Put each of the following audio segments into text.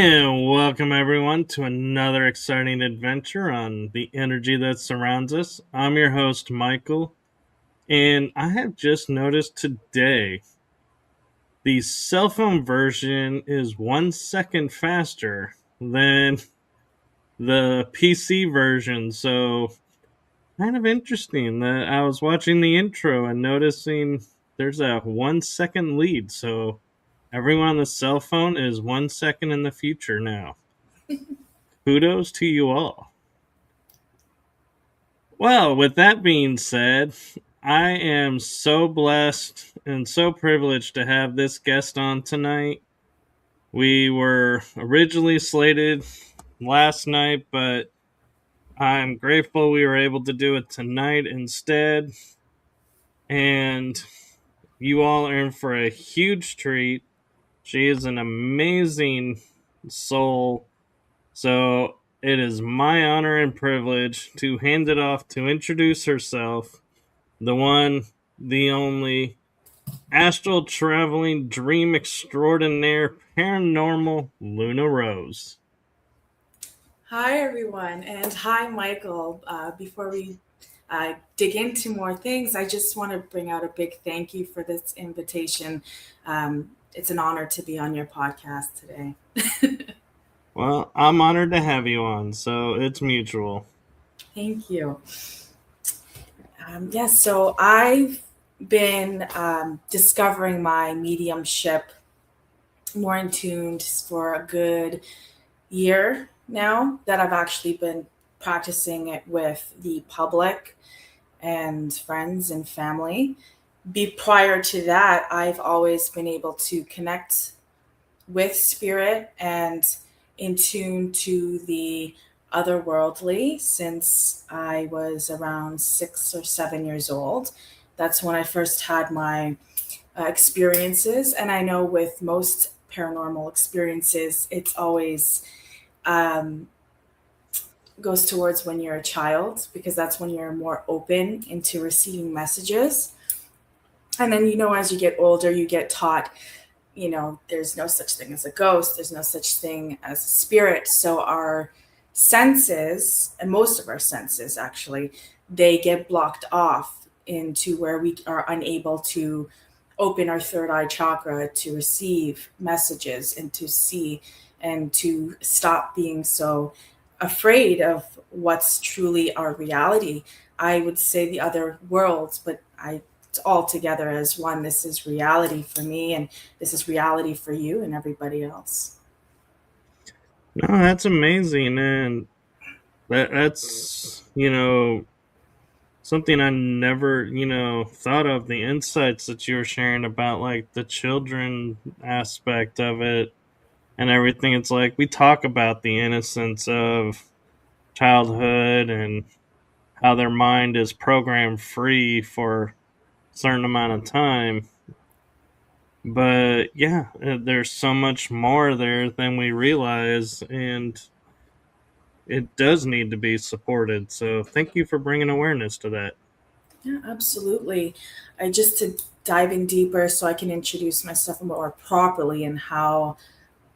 And welcome everyone to another exciting adventure on the energy that surrounds us. I'm your host, Michael, and I have just noticed today the cell phone version is 1 second faster than the PC version. So, kind of interesting that I was watching the intro and noticing there's a 1 second lead. So, everyone on the cell phone is 1 second in the future now. Kudos to you all. Well, with that being said, I am so blessed and so privileged to have this guest on tonight. We were originally slated last night, but I'm grateful we were able to do it tonight instead. And you all are in for a huge treat. She is an amazing soul. So it is my honor and privilege to hand it off to introduce herself, the one, the only, astral traveling dream extraordinaire, paranormal Luna Rose. Hi, everyone, and hi, Michael. Before we dig into more things, I just want to bring out a big thank you for this invitation. It's an honor to be on your podcast today. Well, I'm honored to have you on, so it's mutual. Thank you. Yes, so I've been discovering my mediumship more in tuned for a good year now that I've actually been practicing it with the public and friends and family. Prior to that, I've always been able to connect with spirit and in tune to the otherworldly since I was around 6 or 7 years old. That's when I first had my experiences. And I know with most paranormal experiences, it's always um, goes towards when you're a child because that's when you're more open into receiving messages. And then, as you get older, you get taught, there's no such thing as a ghost, there's no such thing as a spirit. So our senses, and most of our senses actually, they get blocked off into where we are unable to open our third eye chakra to receive messages and to see and to stop being so afraid of what's truly our reality. I would say the other worlds, but it's all together as one. This is reality for me, and this is reality for you and everybody else. No, that's amazing, and that's something I never thought of. The insights that you were sharing about like the children aspect of it and everything. It's like we talk about the innocence of childhood and how their mind is programmed free for a certain amount of time. But yeah, there's so much more there than we realize, and it does need to be supported. So thank you for bringing awareness to that. Yeah, absolutely. I just to dive in deeper so I can introduce myself more properly and how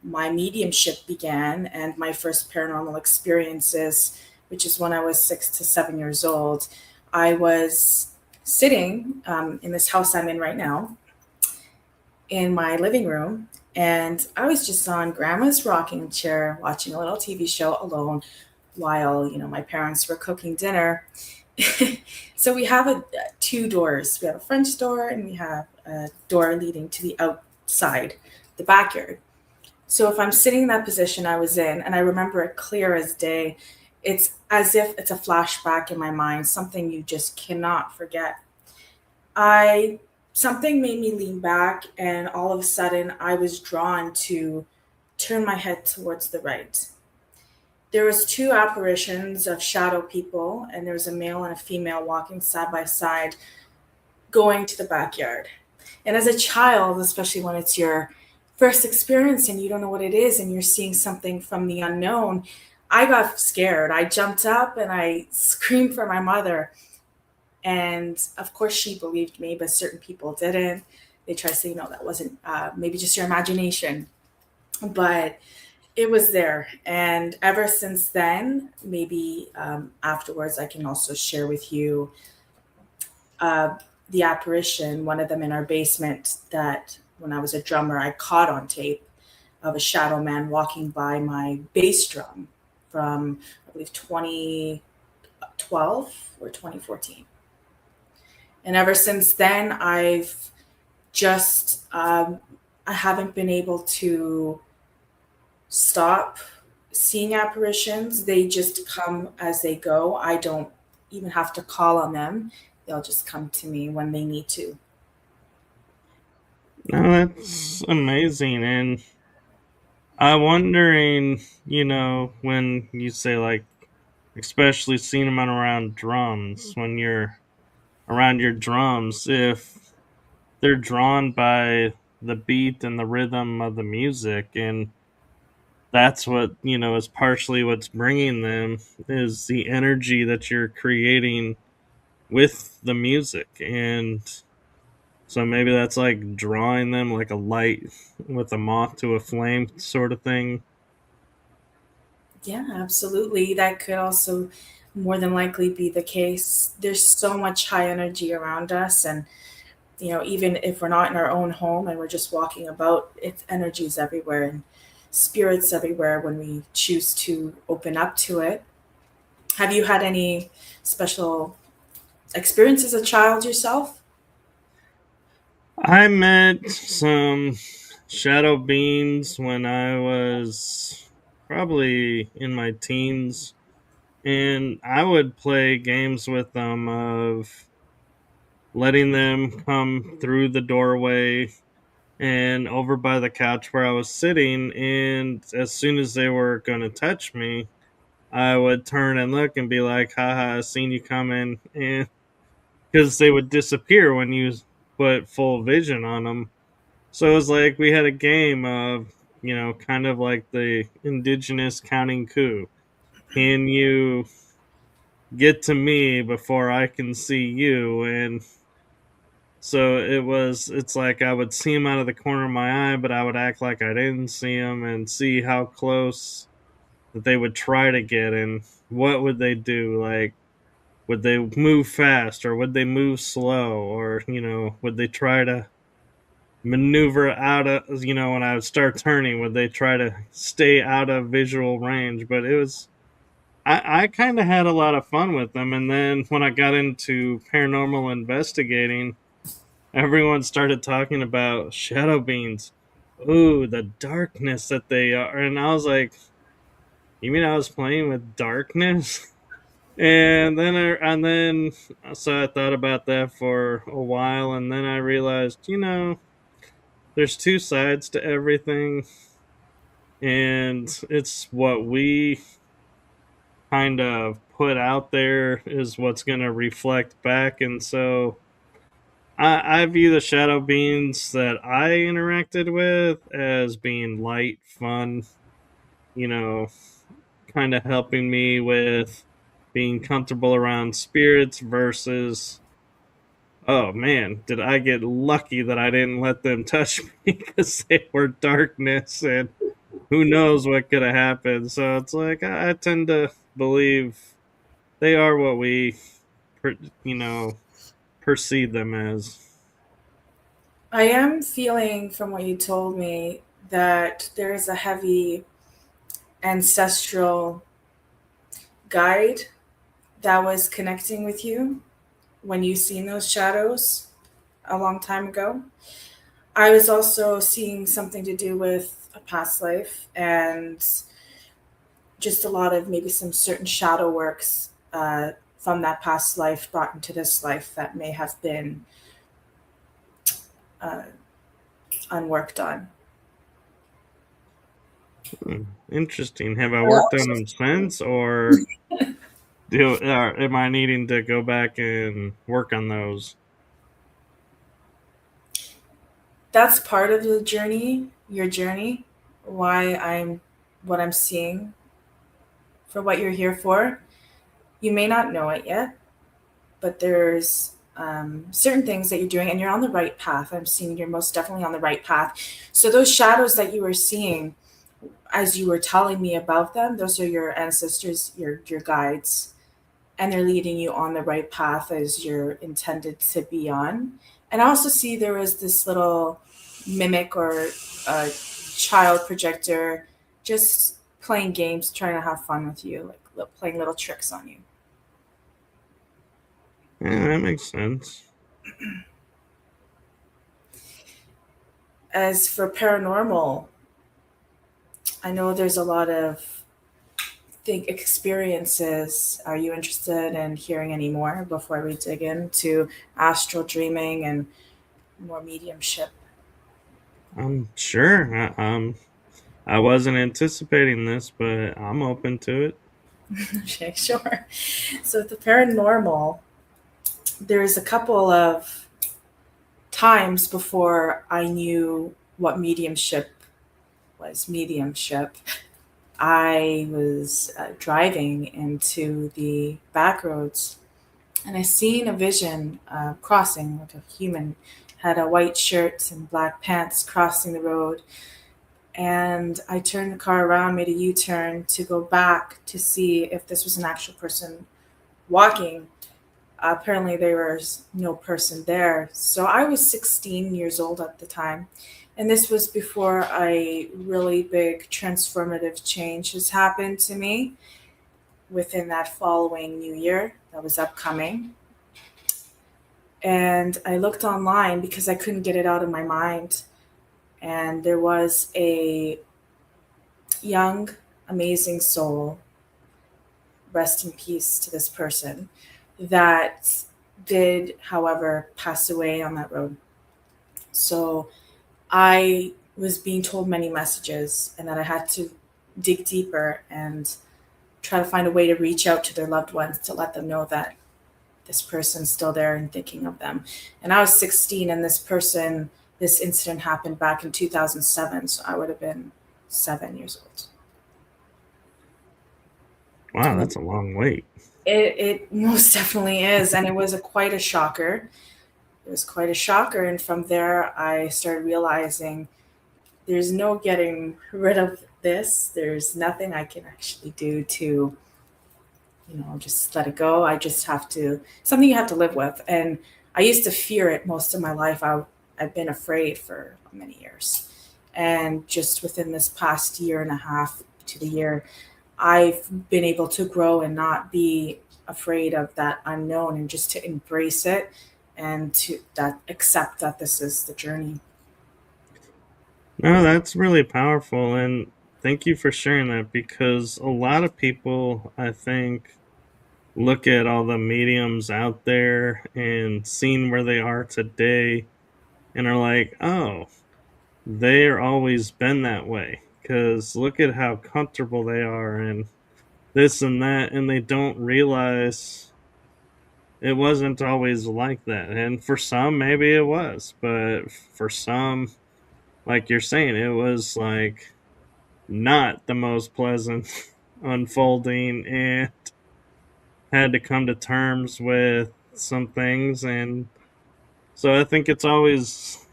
my mediumship began and my first paranormal experiences, which is when I was 6 to 7 years old. I was sitting in this house I'm in right now in my living room, and I was just on grandma's rocking chair watching a little TV show alone while my parents were cooking dinner. So we have two doors. We have a French door and we have a door leading to the outside, the backyard. So if I'm sitting in that position I was in, and I remember it clear as day, it's as if it's a flashback in my mind, something you just cannot forget. I Something made me lean back, and all of a sudden I was drawn to turn my head towards the right. There was two apparitions of shadow people, and there was a male and a female walking side by side going to the backyard. And as a child, especially when it's your first experience and you don't know what it is and you're seeing something from the unknown, I got scared. I jumped up and I screamed for my mother. And of course, she believed me, but certain people didn't. They tried to say, that wasn't maybe just your imagination. But it was there. And ever since then, maybe afterwards, I can also share with you uh, the apparition, one of them in our basement, that when I was a drummer, I caught on tape of a shadow man walking by my bass drum from, I believe, 2012 or 2014. And ever since then, just, I haven't been able to stop seeing apparitions. They just come as they go. I don't even have to call on them. They'll just come to me when they need to. No, that's amazing. And I'm wondering, when you say like, especially seeing them around drums, when you're around your drums, if they're drawn by the beat and the rhythm of the music, and that's what is partially what's bringing them, is the energy that you're creating with the music. And so maybe that's like drawing them like a light with a moth to a flame sort of thing. Yeah, absolutely. That could also more than likely be the case. There's so much high energy around us, and even if we're not in our own home and we're just walking about, it's energies everywhere and spirits everywhere when we choose to open up to it. Have you had any special experience as a child yourself? I met some shadow beings when I was probably in my teens, and I would play games with them of letting them come through the doorway and over by the couch where I was sitting. And as soon as they were going to touch me, I would turn and look and be like, haha, I seen you coming. And because they would disappear when you put full vision on them. So it was like we had a game of, kind of like the indigenous counting coup. Can you get to me before I can see you? And so it's like I would see him out of the corner of my eye, but I would act like I didn't see him and see how close that they would try to get. And what would they do? Like, would they move fast, or would they move slow, or, would they try to maneuver out of, when I would start turning, would they try to stay out of visual range? But I kind of had a lot of fun with them. And then when I got into paranormal investigating, everyone started talking about shadow beings. Ooh, the darkness that they are. And I was like, you mean I was playing with darkness? And then so I thought about that for a while, and then I realized, there's two sides to everything, and it's what we kind of put out there is what's going to reflect back. And so I view the shadow beings that I interacted with as being light, fun, you know, kind of helping me with being comfortable around spirits versus, oh man, did I get lucky that I didn't let them touch me because they were darkness, and who knows what could have happened. So it's like I tend to believe they are what we, you know, perceive them as. I am feeling from what you told me that there is a heavy ancestral guide that was connecting with you when you seen those shadows a long time ago. I was also seeing something to do with a past life and just a lot of maybe some certain shadow works from that past life brought into this life that may have been uh, unworked on. Interesting. Have I I worked on also them since, or am I needing to go back and work on those? That's part of the journey, your journey, why I'm what I'm seeing for what you're here for. You may not know it yet, but there's certain things that you're doing and you're on the right path. I'm seeing you're most definitely on the right path. So those shadows that you were seeing, as you were telling me about them, those are your ancestors, your guides, and they're leading you on the right path as you're intended to be on. And I also see there was this little mimic or child projector just playing games, trying to have fun with you, like playing little tricks on you. Yeah, that makes sense. As for paranormal, I know there's a lot of think experiences. Are you interested in hearing any more before we dig into astral dreaming and more mediumship? I'm sure. I wasn't anticipating this, but I'm open to it. Okay, sure. So with the paranormal, there's a couple of times before I knew what mediumship was. Mediumship. I was driving into the back roads, and I seen a vision crossing, like a human had a white shirt and black pants crossing the road. And I turned the car around, made a U-turn to go back to see if this was an actual person walking. Apparently, there was no person there. So I was 16 years old at the time. And this was before a really big transformative change has happened to me within that following new year that was upcoming. And I looked online because I couldn't get it out of my mind. And there was a young, amazing soul, rest in peace to this person, that did, however, pass away on that road. So I was being told many messages and that I had to dig deeper and try to find a way to reach out to their loved ones to let them know that this person's still there and thinking of them. And I was 16, and this incident happened back in 2007, so I would have been 7 years old. Wow, that's a long wait. It most definitely is, and it was quite a shocker. It was quite a shocker, and from there, I started realizing there's no getting rid of this. There's nothing I can actually do to, just let it go. I just have to, something you have to live with. And I used to fear it most of my life. I've been afraid for many years. And just within this past year and a half to the year, I've been able to grow and not be afraid of that unknown and just to embrace it and to that accept that this is the journey. No, that's really powerful, and thank you for sharing that because a lot of people, I think, look at all the mediums out there and seeing where they are today and are like, oh, they're always been that way because look at how comfortable they are and this and that, and they don't realize it wasn't always like that. And for some, maybe it was, but for some, like you're saying, it was like not the most pleasant unfolding and had to come to terms with some things. And so I think it's always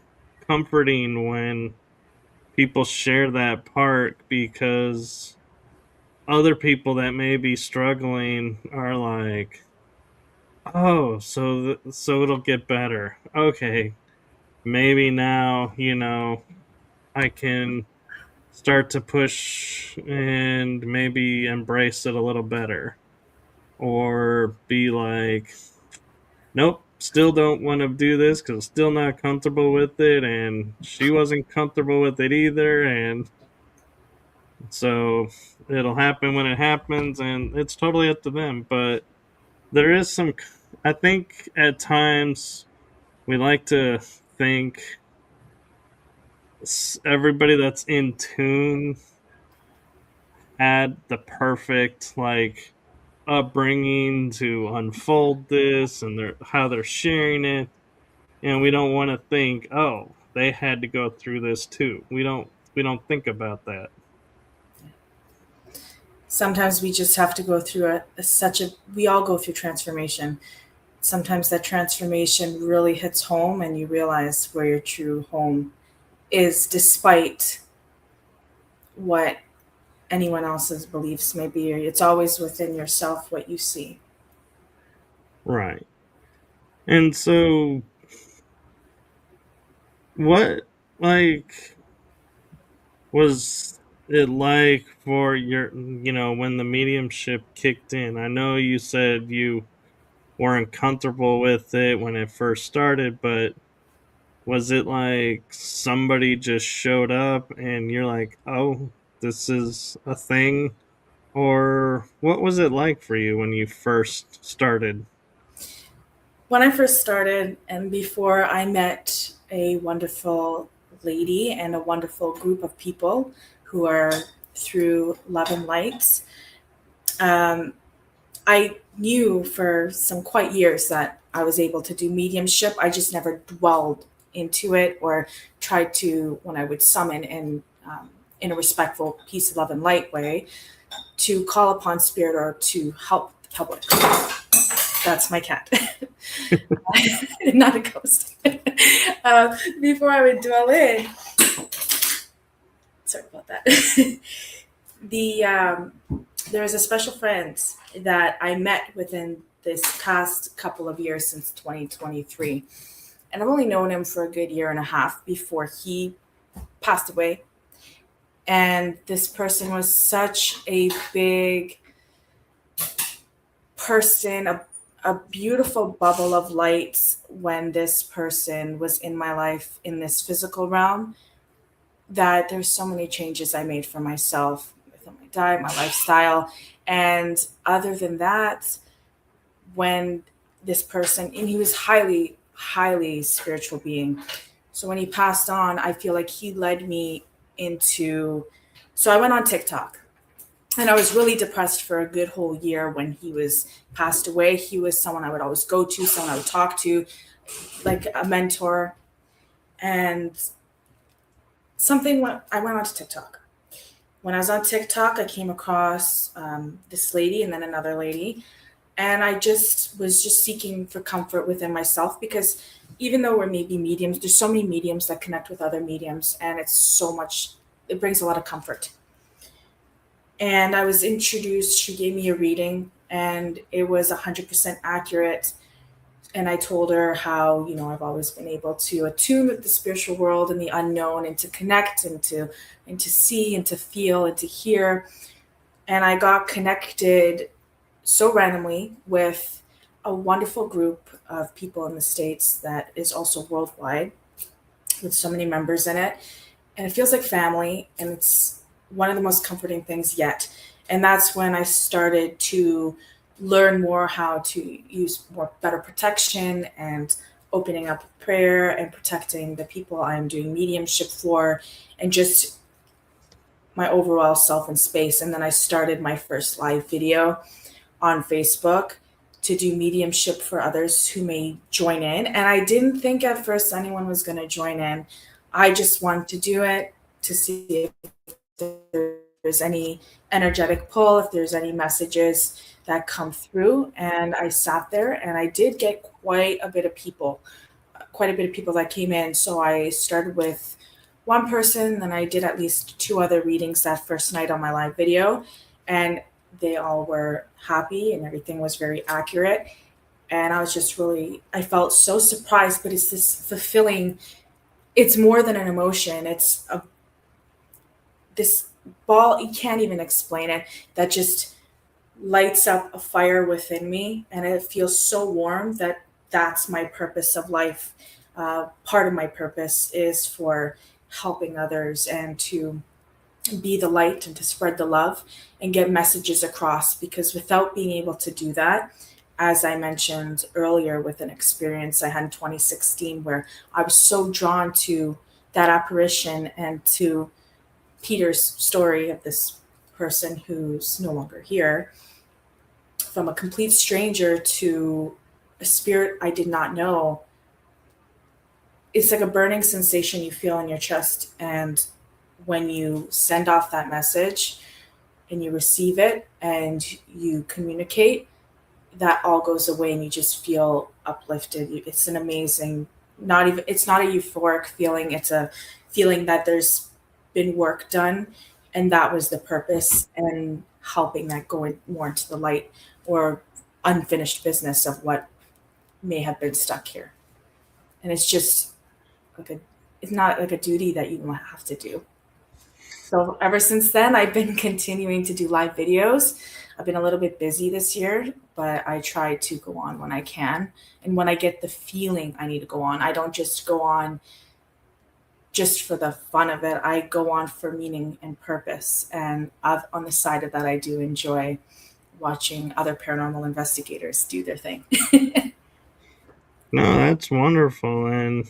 comforting when people share that part because other people that may be struggling are like, oh, so it'll get better. Okay, maybe now, I can start to push and maybe embrace it a little better or be like, nope, still don't want to do this because I'm still not comfortable with it, and she wasn't comfortable with it either, and so it'll happen when it happens, and it's totally up to them. But there is some, I think at times we like to think everybody that's in tune had the perfect like upbringing to unfold this and how they're sharing it, and we don't want to think, oh, they had to go through this too. We don't think about that. Sometimes we just have to go through we all go through transformation. Sometimes that transformation really hits home and you realize where your true home is despite what anyone else's beliefs may be. It's always within yourself what you see. Right. And so, what, like, was it like for when the mediumship kicked in? I know you said you weren't comfortable with it when it first started, but was it like somebody just showed up and you're like, oh, this is a thing? Or what was it like for you when you first started? When I first started, and before I met a wonderful lady and a wonderful group of people who are through Love and Light, um, I knew for some quite years that I was able to do mediumship. I just never dwelled into it or tried to, when I would summon in a respectful peace of love and light way, to call upon spirit or to help the public. That's my cat. Not a ghost. Before I would dwell in, sorry about that. the There was a special friend that I met within this past couple of years since 2023, and I've only known him for a good year and a half before he passed away. And this person was such a big person, a beautiful bubble of light when this person was in my life in this physical realm, that there's so many changes I made for myself within my diet, my lifestyle. And other than that, when this person, and he was highly, highly spiritual being. So when he passed on, I feel like he led me into, so I went on TikTok. And I was really depressed for a good whole year when he was passed away. He was someone I would always go to, someone I would talk to, like a mentor. And I went onto TikTok. When I was on TikTok, I came across this lady and then another lady. And I just was just seeking for comfort within myself, because even though we're maybe mediums, there's so many mediums that connect with other mediums. And it brings a lot of comfort. And I was introduced, she gave me a reading, and it was 100% accurate. And I told her how, I've always been able to attune with the spiritual world and the unknown, and to connect and to see and to feel and to hear. And I got connected so randomly with a wonderful group of people in the States that is also worldwide, with so many members in it. And it feels like family, and it's one of the most comforting things yet. And that's when I started to learn more how to use better protection and opening up prayer and protecting the people I'm doing mediumship for, and just my overall self and space. And then I started my first live video on Facebook to do mediumship for others who may join in. And I didn't think at first anyone was going to join in. I just wanted to do it to see if there's any energetic pull, if there's any messages that come through. And I sat there, and I did get quite a bit of people that came in. So I started with one person, then I did at least 2 other readings that first night on my live video, and they all were happy and everything was very accurate. And I was just I felt so surprised, but it's this fulfilling, it's more than an emotion. It's this ball, you can't even explain it, that just lights up a fire within me, and it feels so warm. That's my purpose of life. Part of my purpose is for helping others and to be the light and to spread the love and get messages across, because without being able to do that, as I mentioned earlier, with an experience I had in 2016 where I was so drawn to that apparition and to Peter's story of this person who's no longer here, from a complete stranger to a spirit I did not know. It's like a burning sensation you feel in your chest. And when you send off that message and you receive it and you communicate, that all goes away and you just feel uplifted. It's an amazing, it's not a euphoric feeling. It's a feeling that there's been work done, And that was the purpose, and helping that go more into the light or unfinished business of what may have been stuck here. And it's just like it's not like a duty that you don't have to do. So ever since then, I've been continuing to do live videos. I've been a little bit busy this year, but I try to go on when I can. And when I get the feeling I need to go on, I don't just go on just for the fun of it. I go on for meaning and purpose. And on the side of that, I do enjoy watching other paranormal investigators do their thing. No, that's wonderful. And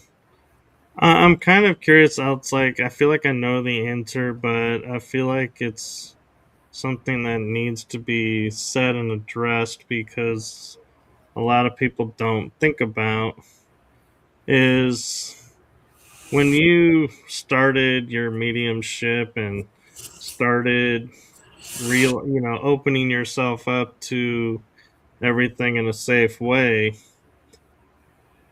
I'm kind of curious. It's like, I feel like I know the answer, but I feel like it's something that needs to be said and addressed because a lot of people don't think about is when you started your mediumship and started opening yourself up to everything in a safe way,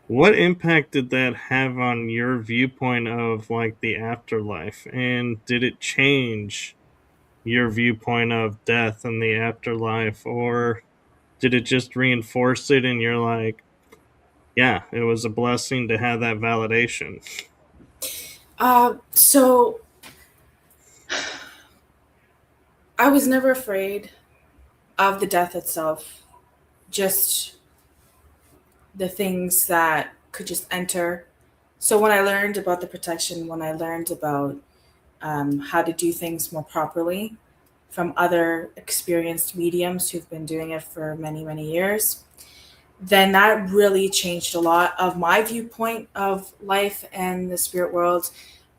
what impact did that have on your viewpoint of like the afterlife? And did it change your viewpoint of death and the afterlife? Or did it just reinforce it and you're like, yeah, it was a blessing to have that validation? So I was never afraid of the death itself, just the things that could just enter. So when I learned about the protection, when I learned about how to do things more properly from other experienced mediums who've been doing it for many, many years, then that really changed a lot of my viewpoint of life and the spirit world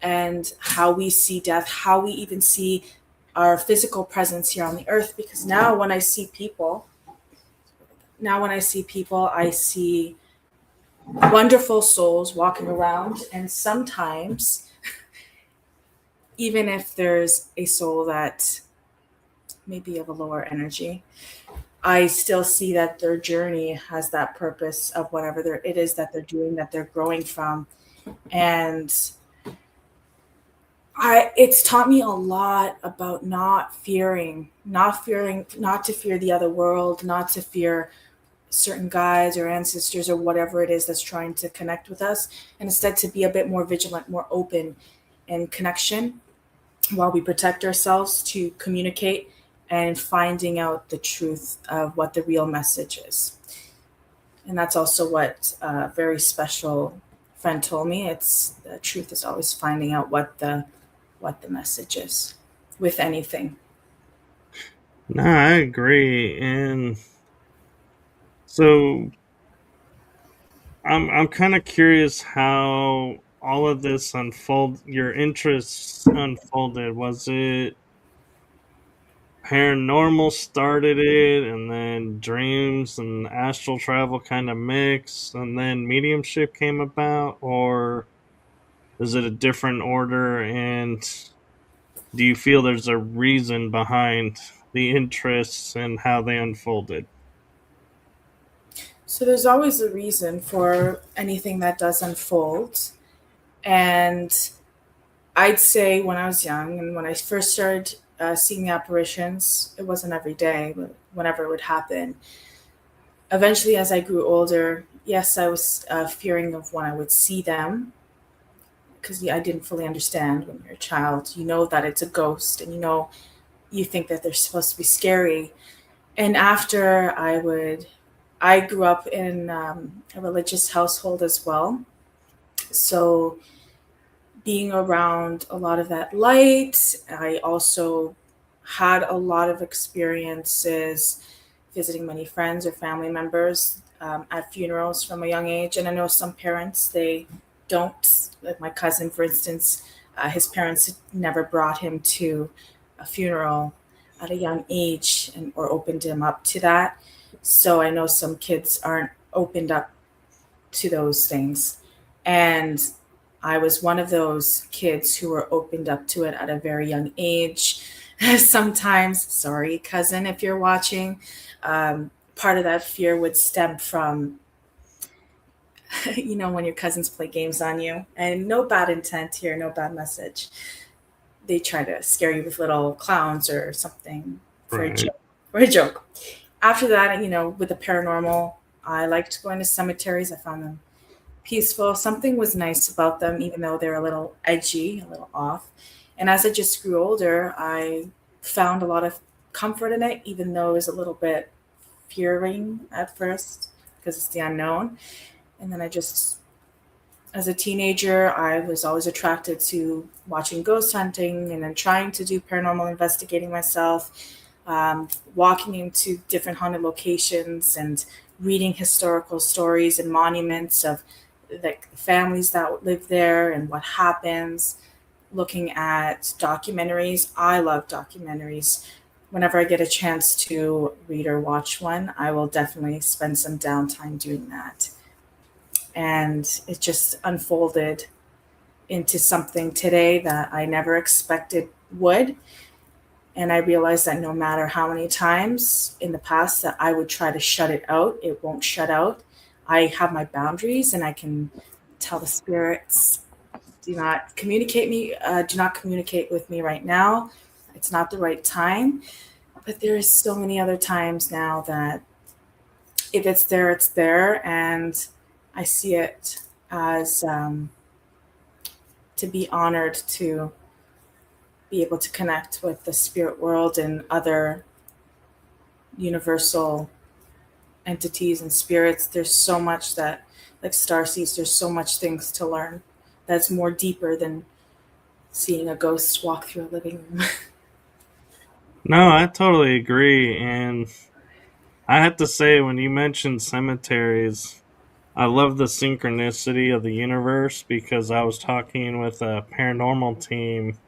and how we see death, how we even see our physical presence here on the earth. Because now when I see people, I see wonderful souls walking around. And sometimes, even if there's a soul that may be of a lower energy, I still see that their journey has that purpose of whatever it is that they're doing, that they're growing from. And it's taught me a lot about not to fear the other world, not to fear certain guides or ancestors or whatever it is that's trying to connect with us, and instead to be a bit more vigilant, more open in connection while we protect ourselves to communicate and finding out the truth of what the real message is. And that's also what a very special friend told me. It's the truth is always finding out what the message is with anything. No, I agree. And so I'm kind of curious how all of this your interests unfolded. Was it paranormal started it, and then dreams and astral travel kind of mixed, and then mediumship came about? Or is it a different order? And do you feel there's a reason behind the interests and how they unfolded? So there's always a reason for anything that does unfold. And I'd say when I was young and when I first started seeing the apparitions, it wasn't every day, but whenever it would happen. Eventually, as I grew older, yes, I was fearing of when I would see them because I didn't fully understand when you're a child. You know that it's a ghost, and you think that they're supposed to be scary. And after I grew up in a religious household as well. So being around a lot of that light, I also had a lot of experiences visiting many friends or family members at funerals from a young age. And I know some parents, they don't, like my cousin, for instance, his parents never brought him to a funeral at a young age or opened him up to that. So I know some kids aren't opened up to those things. And I was one of those kids who were opened up to it at a very young age. Sometimes, sorry, cousin, if you're watching, part of that fear would stem from, when your cousins play games on you. And no bad intent here, no bad message. they try to scare you with little clowns or something for a Right. joke. For a joke. After that, with the paranormal, I liked going to cemeteries. I found them peaceful. Something was nice about them, even though they're a little edgy, a little off. And as I just grew older, I found a lot of comfort in it, even though it was a little bit fearing at first because it's the unknown. And then as a teenager, I was always attracted to watching ghost hunting and then trying to do paranormal investigating myself, walking into different haunted locations and reading historical stories and monuments of like families that live there and what happens, looking at documentaries. I love documentaries. Whenever I get a chance to read or watch one, I will definitely spend some downtime doing that. And it just unfolded into something today that I never expected would. And I realized that no matter how many times in the past that I would try to shut it out, it won't shut out. I have my boundaries and I can tell the spirits, do not communicate with me right now. It's not the right time. But there's so many other times now that if it's there, it's there. And I see it as to be honored to be able to connect with the spirit world and other universal entities and spirits. There's so much that, like star seeds, there's so much things to learn that's more deeper than seeing a ghost walk through a living room. No, I totally agree. And I have to say, when you mentioned cemeteries, I love the synchronicity of the universe because I was talking with a paranormal team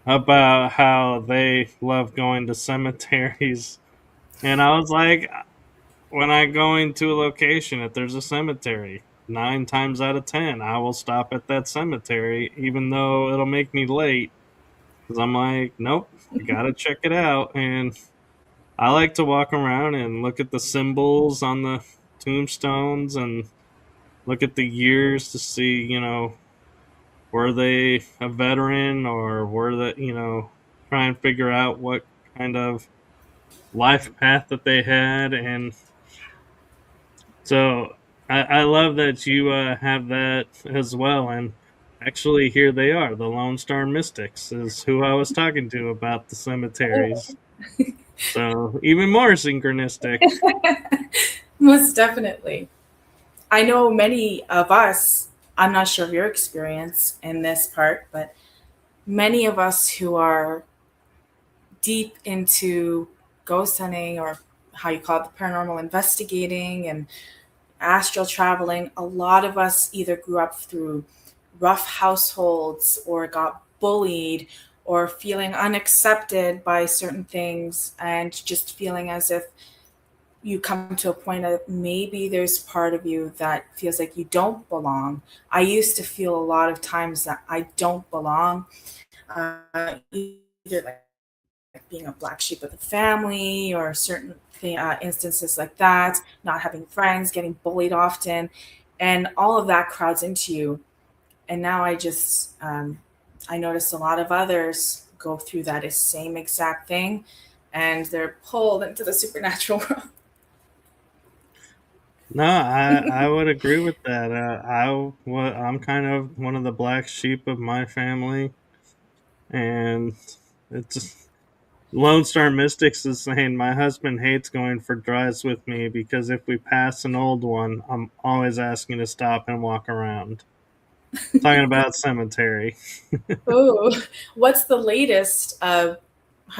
about how they love going to cemeteries. And I was like, when I go into a location, if there's a cemetery, 9 times out of 10, I will stop at that cemetery, even though it'll make me late. Because I'm like, nope, I gotta check it out. And I like to walk around and look at the symbols on the tombstones and look at the years to see, were they a veteran or were they, try and figure out what kind of life path that they had. And so I love that you have that as well. And actually, here they are. The Lone Star Mystics is who I was talking to about the cemeteries. So even more synchronistic. Most definitely. I know many of us, I'm not sure of your experience in this part, but many of us who are deep into ghost hunting or how you call it, the paranormal investigating and astral traveling, a lot of us either grew up through rough households or got bullied or feeling unaccepted by certain things and just feeling as if you come to a point of maybe there's part of you that feels like you don't belong. I used to feel a lot of times that I don't belong, either like being a black sheep of the family or certain instances like that, not having friends, getting bullied often, and all of that crowds into you. And now I notice a lot of others go through that same exact thing, and they're pulled into the supernatural world. No, I would agree with that. I'm kind of one of the black sheep of my family, and it's Lone Star Mystics is saying my husband hates going for drives with me because if we pass an old one, I'm always asking to stop and walk around. Talking about cemetery. Oh, what's the latest? Have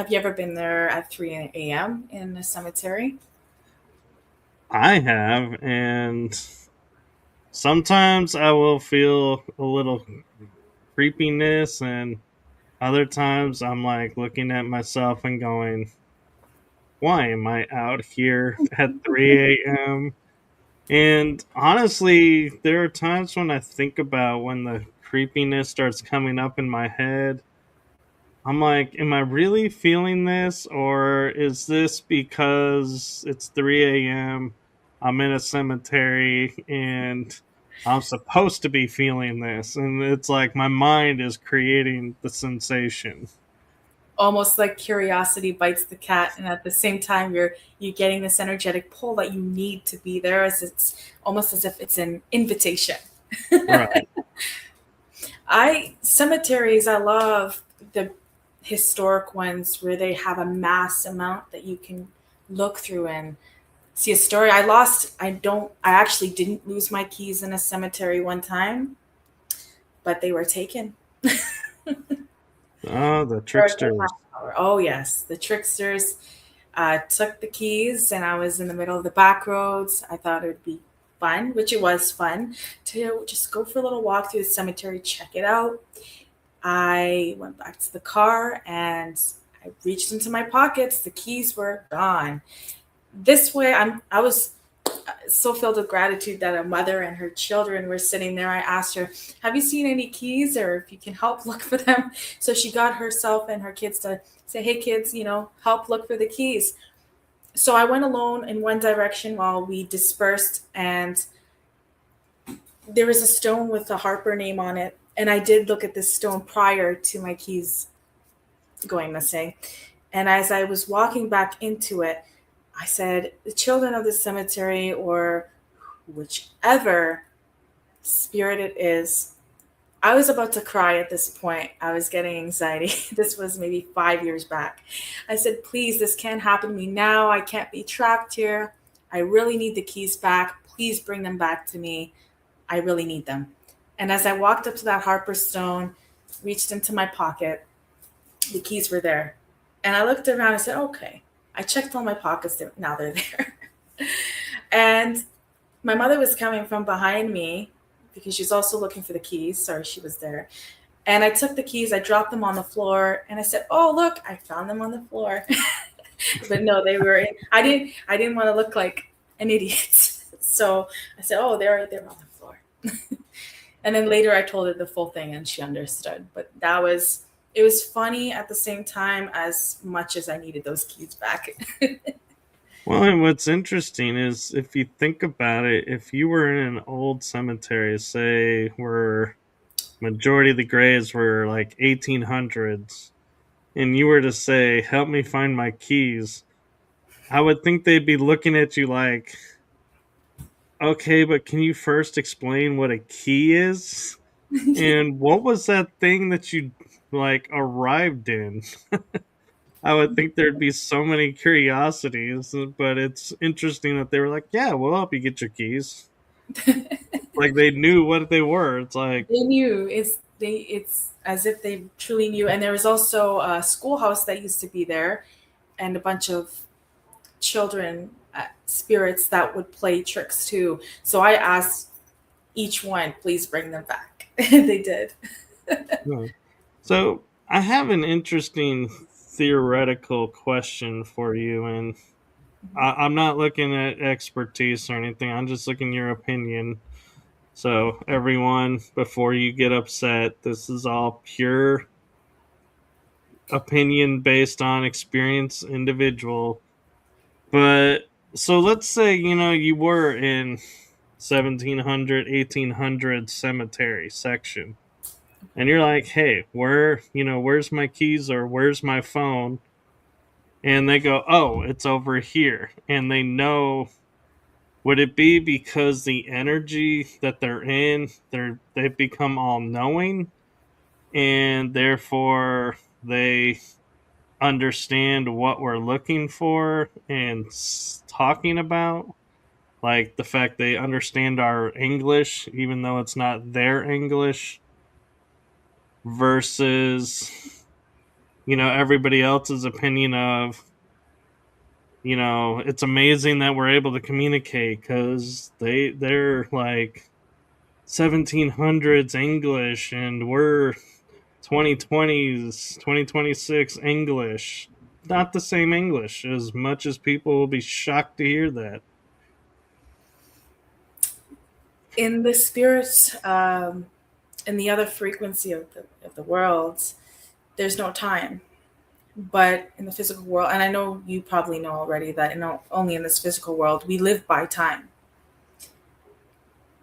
you ever been there at 3 a.m. in a cemetery? I have, and sometimes I will feel a little creepiness, and other times I'm like looking at myself and going, why am I out here at 3 a.m.? And honestly, there are times when I think about when the creepiness starts coming up in my head. I'm like, am I really feeling this? Or is this because it's 3 a.m.? I'm in a cemetery and I'm supposed to be feeling this, and it's like my mind is creating the sensation. Almost like curiosity bites the cat, and at the same time you're getting this energetic pull that you need to be there, as it's almost as if it's an invitation. Right. I cemeteries, I love the historic ones where they have a mass amount that you can look through and see a story. I actually didn't lose my keys in a cemetery one time, but they were taken. Oh, the Or they tricksters. have power. Oh yes, the tricksters took the keys, and I was in the middle of the back roads. I thought it would be fun, which it was fun, to just go for a little walk through the cemetery, check it out. I went back to the car and I reached into my pockets. The keys were gone. This way, I was so filled with gratitude that a mother and her children were sitting there. I asked her, "Have you seen any keys, or if you can help look for them?" So she got herself and her kids to say, "Hey, kids, help look for the keys." So I went alone in one direction while we dispersed, and there was a stone with the Harper name on it. And I did look at this stone prior to my keys going missing. And as I was walking back into it, I said, "The children of the cemetery, or whichever spirit it is," I was about to cry at this point. I was getting anxiety. This was maybe 5 years back. I said, "Please, this can't happen to me now. I can't be trapped here. I really need the keys back. Please bring them back to me. I really need them." And as I walked up to that Harper stone, reached into my pocket, the keys were there. And I looked around and said, "Okay." I checked all my pockets. Now they're there. And my mother was coming from behind me because she's also looking for the keys. Sorry, she was there. And I took the keys, I dropped them on the floor, and I said, "Oh, look, I found them on the floor." But no, they were in, I didn't want to look like an idiot. So I said, "Oh, they're on the floor." And then later I told her the full thing and she understood. But it was funny at the same time as much as I needed those keys back. Well, and what's interesting is if you think about it, if you were in an old cemetery, say where majority of the graves were like 1800s, and you were to say, "Help me find my keys," I would think they'd be looking at you like, "Okay, but can you first explain what a key is? And what was that thing that you like arrived in?" I would think there'd be so many curiosities, but it's interesting that they were like, "Yeah, we'll help you get your keys." Like they knew what they were. It's like, They knew. It's as if they truly knew. And there was also a schoolhouse that used to be there, and a bunch of children spirits that would play tricks too. So I asked each one, "Please bring them back." They did. no. So I have an interesting theoretical question for you, and I'm not looking at expertise or anything. I'm just looking at your opinion. So everyone, before you get upset, this is all pure opinion based on experience, individual. But so let's say you were in 1700, 1800 cemetery section, and you're like, "Hey, where's my keys or where's my phone?" And they go, "Oh, it's over here," and they know. Would it be because the energy that they're in, they've become all knowing, and therefore they understand what we're looking for and talking about? Like the fact they understand our English, even though it's not their English, versus everybody else's opinion of it's amazing that we're able to communicate because they're like 1700s English and we're 2020s 2026 English. Not the same English, as much as people will be shocked to hear that. In the spirits, in the other frequency of the world, there's no time. But in the physical world, and I know you probably know already that only in this physical world we live by time.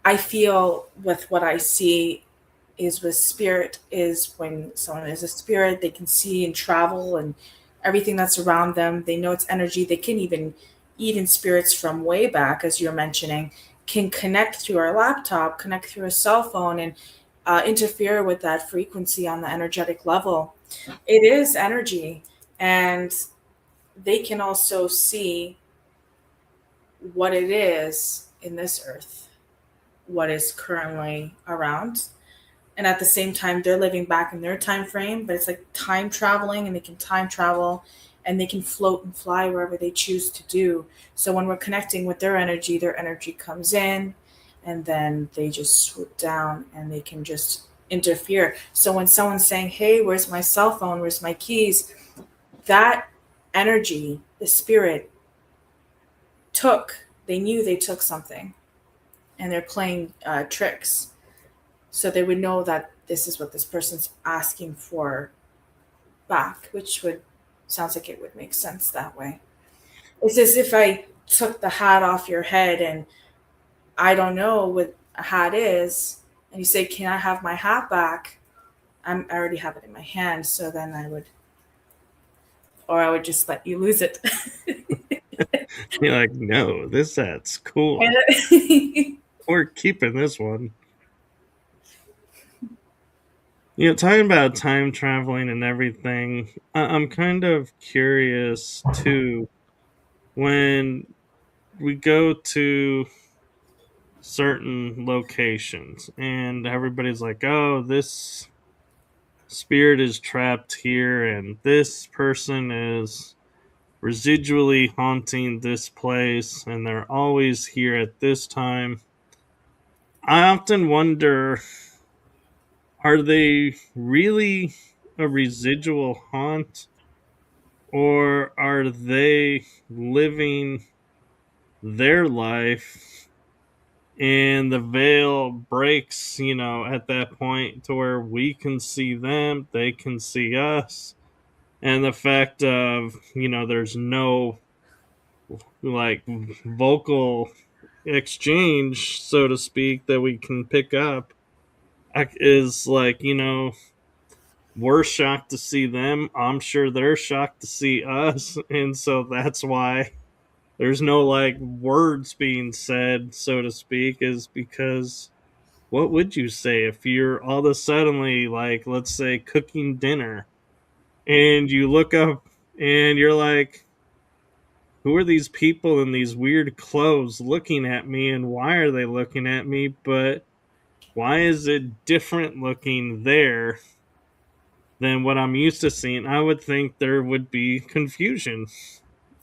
I feel with what I see is with spirit is when someone is a spirit, they can see and travel and everything that's around them. They know it's energy. They can even spirits from way back, as you're mentioning, can connect through our laptop, connect through a cell phone, and interfere with that frequency on the energetic level. It is energy, and they can also see what it is in this earth, what is currently around, and at the same time they're living back in their time frame, but it's like time traveling, and they can time travel and they can float and fly wherever they choose to do. So when we're connecting with their energy comes in, and then they just swoop down and they can just interfere. So when someone's saying, hey, where's my cell phone, where's my keys, that energy, the spirit took, they knew they took something, and they're playing tricks. So they would know that this is what this person's asking for back, which would sounds like it would make sense that way. It's as if I took the hat off your head and I don't know what a hat is, and you say, "Can I have my hat back?" I already have it in my hand, so then I would, or I would just let you lose it. You're like, no, this hat's cool. We're keeping this one. Talking about time traveling and everything, I'm kind of curious too. When we go to certain locations and everybody's like, oh, this spirit is trapped here and this person is residually haunting this place and they're always here at this time. I often wonder, are they really a residual haunt, or are they living their life and the veil breaks, at that point to where we can see them, they can see us, and the fact of, there's no like vocal exchange, so to speak, that we can pick up is like, we're shocked to see them. I'm sure they're shocked to see us. And so that's why there's no like words being said, so to speak, is because what would you say if you're all of a suddenly, like, let's say, cooking dinner and you look up and you're like, who are these people in these weird clothes looking at me, and why are they looking at me? But why is it different looking there than what I'm used to seeing? I would think there would be confusion.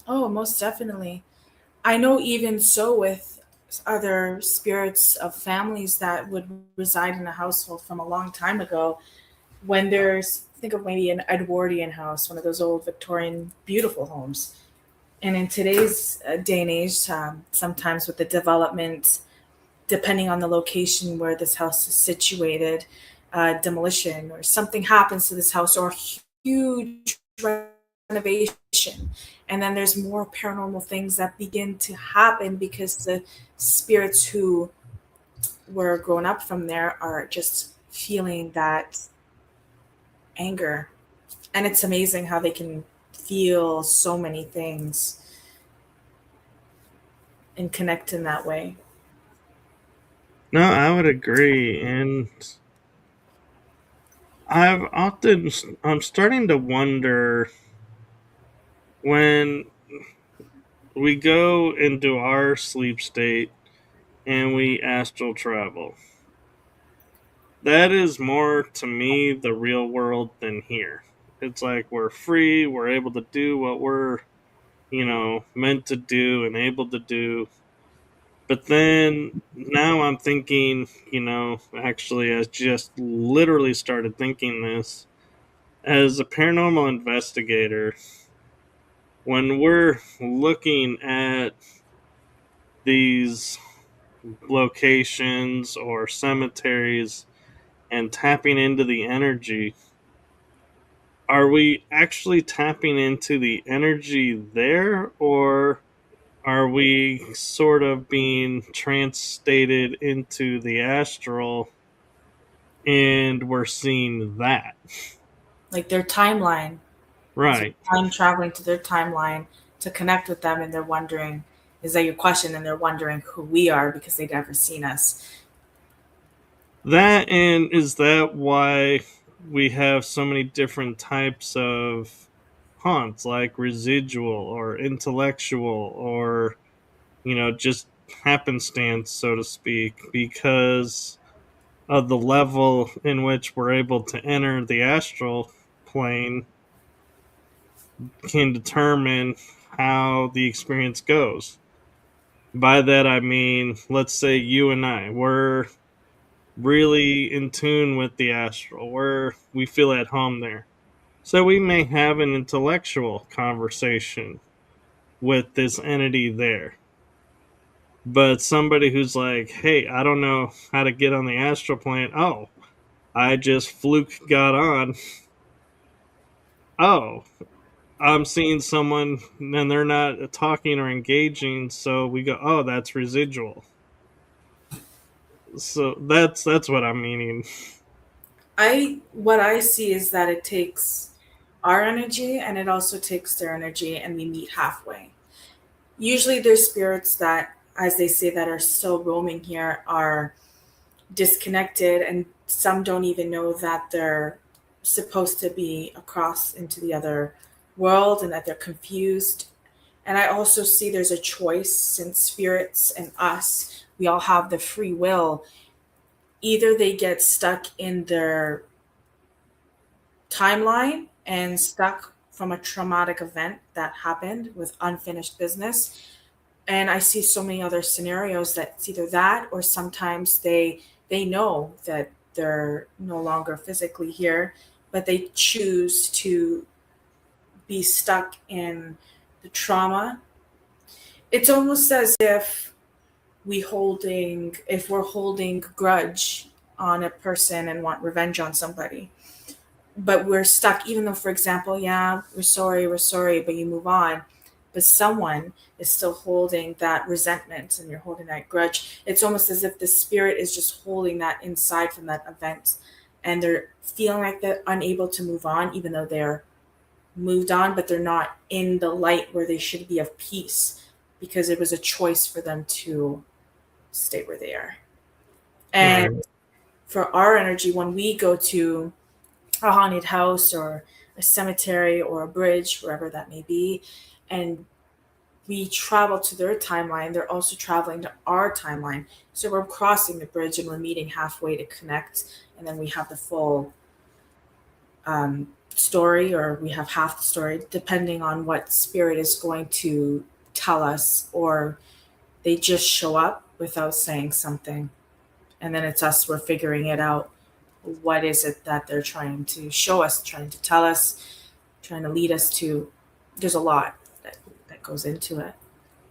Oh, most definitely. I know even so with other spirits of families that would reside in a household from a long time ago, when there's, think of maybe an Edwardian house, one of those old Victorian beautiful homes. And in today's day and age, sometimes with the development, depending on the location where this house is situated, demolition or something happens to this house, or huge renovation. And then there's more paranormal things that begin to happen because the spirits who were grown up from there are just feeling that anger. And it's amazing how they can feel so many things and connect in that way. No, I would agree. And I'm starting to wonder when we go into our sleep state and we astral travel. That is more to me the real world than here. It's like we're free, we're able to do what we're, meant to do and able to do. But then now I'm thinking, actually, I just literally started thinking this as a paranormal investigator. When we're looking at these locations or cemeteries and tapping into the energy, are we actually tapping into the energy there, or are we sort of being translated into the astral and we're seeing that. Like their timeline. So Right. time traveling to their timeline to connect with them, and they're wondering, is that your question? And they're wondering who we are because they've never seen us. That, and is that why we have so many different types of haunts, like residual or intellectual or, just happenstance, so to speak, because of the level in which we're able to enter the astral plane can determine how the experience goes. By that I mean, let's say you and I, we're really in tune with the astral, we feel at home there. So we may have an intellectual conversation with this entity there. But somebody who's like, hey, I don't know how to get on the astral plane. Oh, I just fluke got on. Oh, I'm seeing someone and they're not talking or engaging, so we go, oh, that's residual. So that's what I'm meaning. What I see is that it takes our energy and it also takes their energy, and we meet halfway. Usually there's spirits that, as they say, that are still roaming here are disconnected, and some don't even know that they're supposed to be across into the other world and that they're confused. And I also see there's a choice, since spirits and us, we all have the free will. Either they get stuck in their timeline and stuck from a traumatic event that happened with unfinished business. And I see so many other scenarios that it's either that, or sometimes they know that they're no longer physically here, but they choose to be stuck in the trauma. It's almost as if we're holding grudge on a person and want revenge on somebody, but we're stuck, even though, for example, yeah, we're sorry, but you move on. But someone is still holding that resentment and you're holding that grudge. It's almost as if the spirit is just holding that inside from that event, and they're feeling like they're unable to move on, even though they're moved on, but they're not in the light where they should be of peace, because it was a choice for them to stay where they are. And Right. for our energy, when we go to a haunted house or a cemetery or a bridge, wherever that may be, and we travel to their timeline, they're also traveling to our timeline. So we're crossing the bridge and we're meeting halfway to connect, and then we have the full story, or we have half the story, depending on what spirit is going to tell us, or they just show up without saying something. And then it's us, we're figuring it out. What is it that they're trying to show us, trying to tell us, trying to lead us to? There's a lot that goes into it.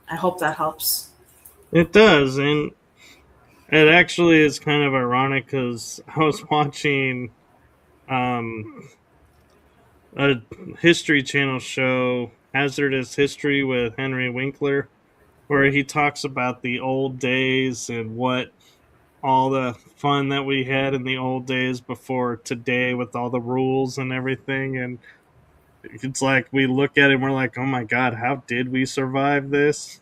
I hope that helps. It does, and it actually is kind of ironic because I was watching um, a History Channel show, Hazardous History with Henry Winkler, where he talks about the old days and what all the fun that we had in the old days before today with all the rules and everything. And it's like we look at it and we're like, oh my God, how did we survive this?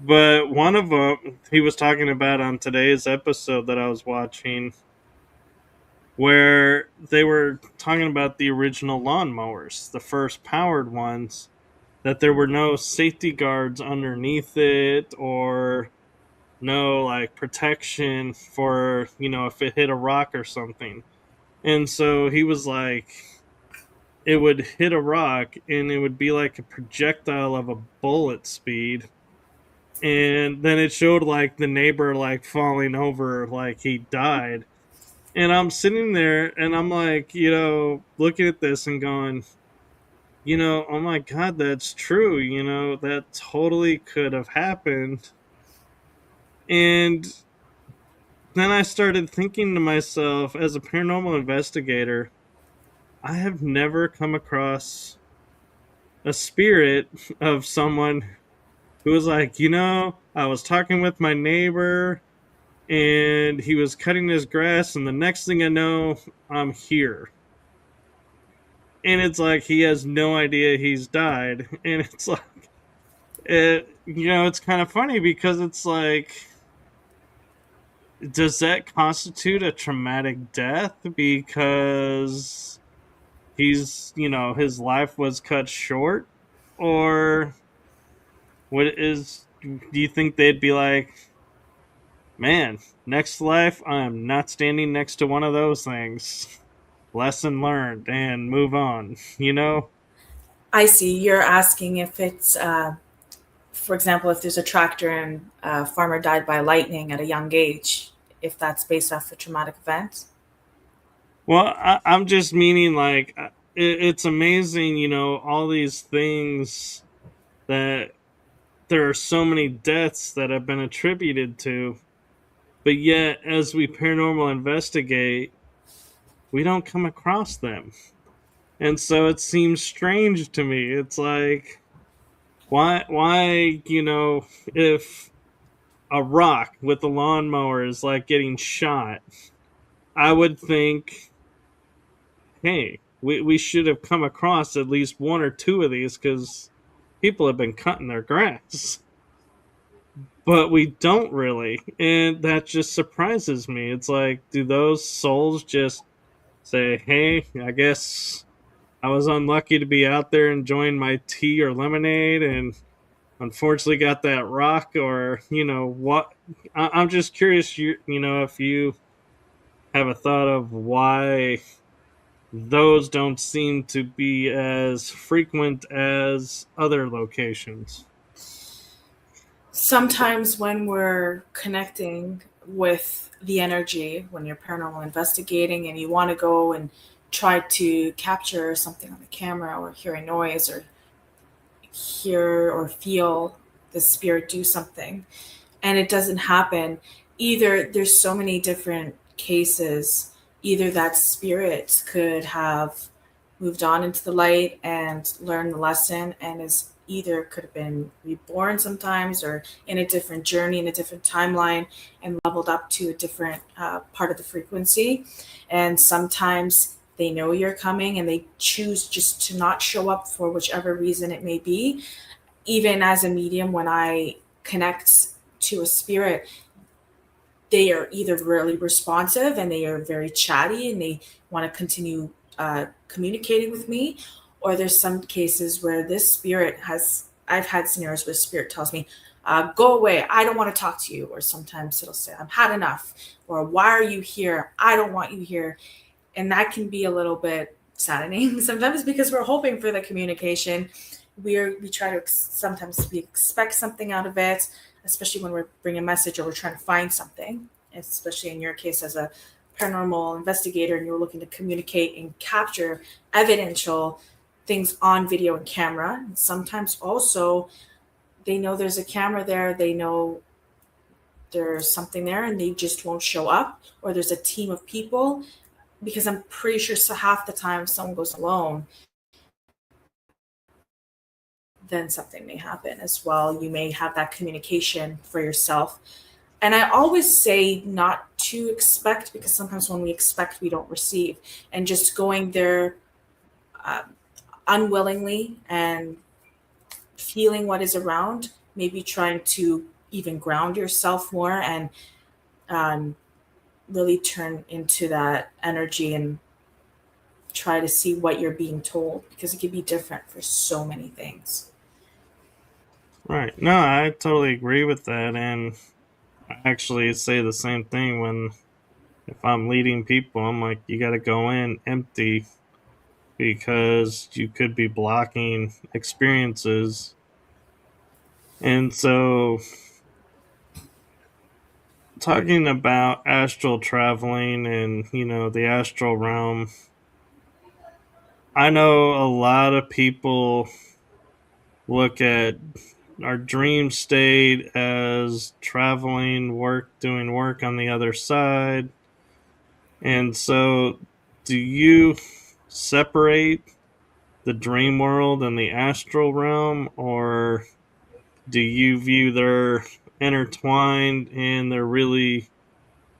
But one of them he was talking about on today's episode that I was watching, where they were talking about the original lawnmowers, the first powered ones, that there were no safety guards underneath it or no like protection for, if it hit a rock or something. And so he was like, it would hit a rock and it would be like a projectile of a bullet speed. And then it showed like the neighbor like falling over, like he died. And I'm sitting there and I'm like, looking at this and going, oh my God, that's true. That totally could have happened. And then I started thinking to myself, as a paranormal investigator, I have never come across a spirit of someone who was like, I was talking with my neighbor and he was cutting his grass, and the next thing I know, I'm here. And it's like he has no idea he's died. And it's like, it's kind of funny because it's like, does that constitute a traumatic death because his life was cut short? Or do you think they'd be like, man, next life, I'm not standing next to one of those things. Lesson learned and move on, you know? I see. You're asking if it's, for example, if there's a tractor and a farmer died by lightning at a young age, if that's based off a traumatic event. Well, I'm just meaning like it's amazing, all these things that there are so many deaths that have been attributed to, but yet as we paranormal investigate, we don't come across them. And so it seems strange to me. It's like, why, if a rock with a lawnmower is like getting shot, I would think, hey, we should have come across at least one or two of these because people have been cutting their grass. But we don't really. And that just surprises me. It's like, do those souls just say, hey, I guess I was unlucky to be out there enjoying my tea or lemonade and unfortunately got that rock? Or what? I'm just curious, if you have a thought of why those don't seem to be as frequent as other locations. Sometimes when we're connecting with the energy, when you're paranormal investigating and you want to go and try to capture something on the camera or hear a noise or hear or feel the spirit do something and it doesn't happen, either there's so many different cases, either that spirit could have moved on into the light and learned the lesson and is either could have been reborn sometimes or in a different journey in a different timeline and leveled up to a different part of the frequency. And sometimes they know you're coming and they choose just to not show up for whichever reason it may be. Even as a medium, when I connect to a spirit, they are either really responsive and they are very chatty and they want to continue communicating with me, or there's some cases where this spirit has. I've had scenarios where spirit tells me, "Go away! I don't want to talk to you," or sometimes it'll say, "I've had enough," or "Why are you here? I don't want you here," and that can be a little bit saddening sometimes because we're hoping for the communication. We try to sometimes we expect something out of it, especially when we're bringing a message or we're trying to find something. Especially in your case as a paranormal investigator, and you're looking to communicate and capture evidential things on video and camera. And sometimes also they know there's a camera there, they know there's something there, and they just won't show up, or there's a team of people, because I'm pretty sure so half the time if someone goes alone, then something may happen as well. You may have that communication for yourself. And I always say not to expect, because sometimes when we expect, we don't receive. And just going there uh, unwillingly and feeling what is around, maybe trying to even ground yourself more and um, really turn into that energy and try to see what you're being told, because it could be different for so many things. Right. No, I totally agree with that. And I actually say the same thing when, if I'm leading people, I'm like, you got to go in empty because you could be blocking experiences. And so, talking about astral traveling and, the astral realm, I know a lot of people look at our dream state as traveling, doing work on the other side. And so, do you separate the dream world and the astral realm, or do you view they're intertwined and they're really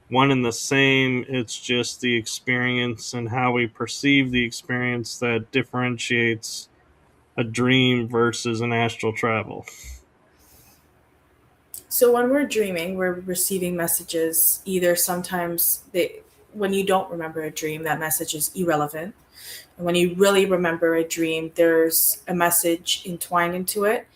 one and the same? It's just the experience and how we perceive the experience that differentiates a dream versus an astral travel. So when we're dreaming, we're receiving messages. Either sometimes when you don't remember a dream, that message is irrelevant. And when you really remember a dream, there's a message entwined into it.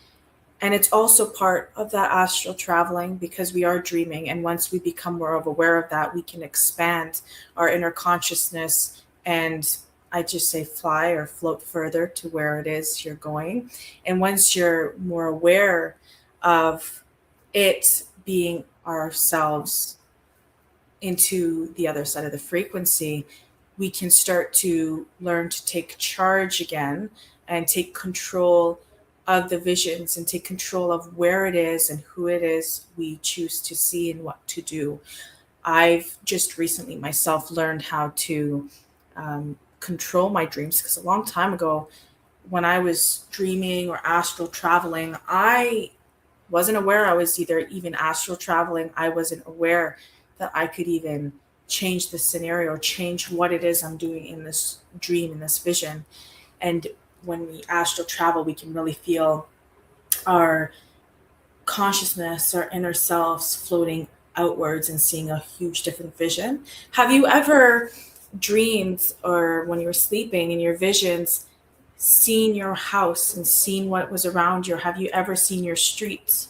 And it's also part of that astral traveling because we are dreaming. And once we become more aware of that, we can expand our inner consciousness and I just say fly or float further to where it is you're going. And once you're more aware of it being ourselves into the other side of the frequency, we can start to learn to take charge again and take control of the visions and take control of where it is and who it is we choose to see and what to do. I've just recently myself learned how to control my dreams because a long time ago, when I was dreaming or astral traveling, I wasn't aware I was either even astral traveling. I wasn't aware that I could even change the scenario, change what it is I'm doing in this dream, in this vision. And when we astral travel, we can really feel our consciousness, our inner selves floating outwards and seeing a huge different vision. Have you ever dreamed or when you were sleeping in your visions, seen your house and seen what was around you? Or have you ever seen your streets?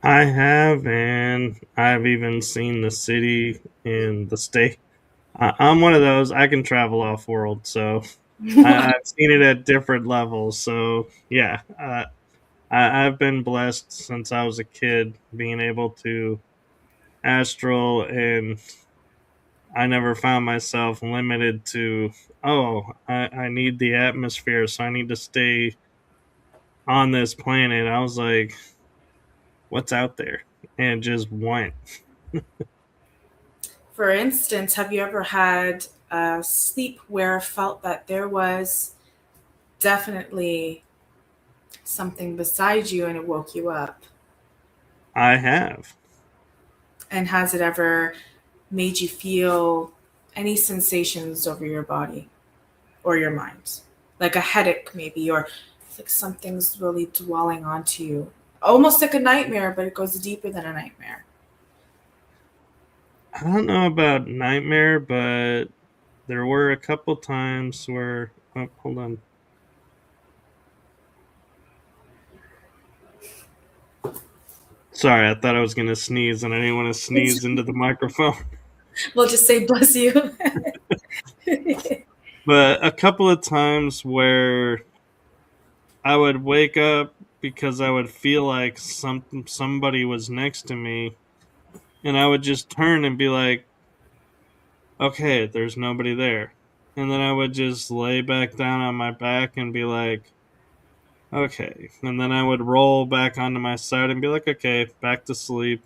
I have, and I've even seen the city and the state. I'm one of those. I can travel off world, so I've seen it at different levels. So yeah, I've been blessed since I was a kid, being able to astral, and I never found myself limited to. Oh, I need the atmosphere, so I need to stay on this planet. I was like, what's out there, and just went. For instance, have you ever had a sleep where felt that there was definitely something beside you and it woke you up? I have. And has it ever made you feel any sensations over your body or your mind? Like a headache, maybe, or like something's really dwelling onto you. Almost like a nightmare, but it goes deeper than a nightmare. I don't know about nightmare, but there were a couple times where. Oh, hold on. Sorry, I thought I was going to sneeze and I didn't want to sneeze into the microphone. We'll just say bless you. But a couple of times where I would wake up because I would feel like somebody was next to me, and I would just turn and be like, okay, there's nobody there. And then I would just lay back down on my back and be like, okay. And then I would roll back onto my side and be like, okay, back to sleep.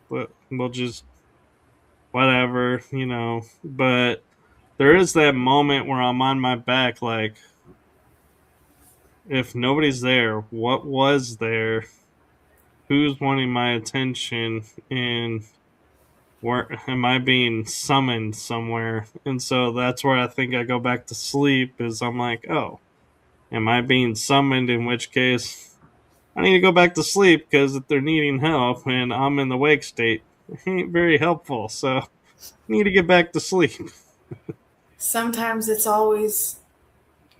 But we'll just whatever, you know. But there is that moment where I'm on my back, like, if nobody's there, what was there? Who's wanting my attention? And where am I being summoned somewhere? And so that's where I think I go back to sleep, is I'm like, oh, am I being summoned? In which case, I need to go back to sleep, because if they're needing help and I'm in the wake state, it ain't very helpful. So I need to get back to sleep. Sometimes it's always,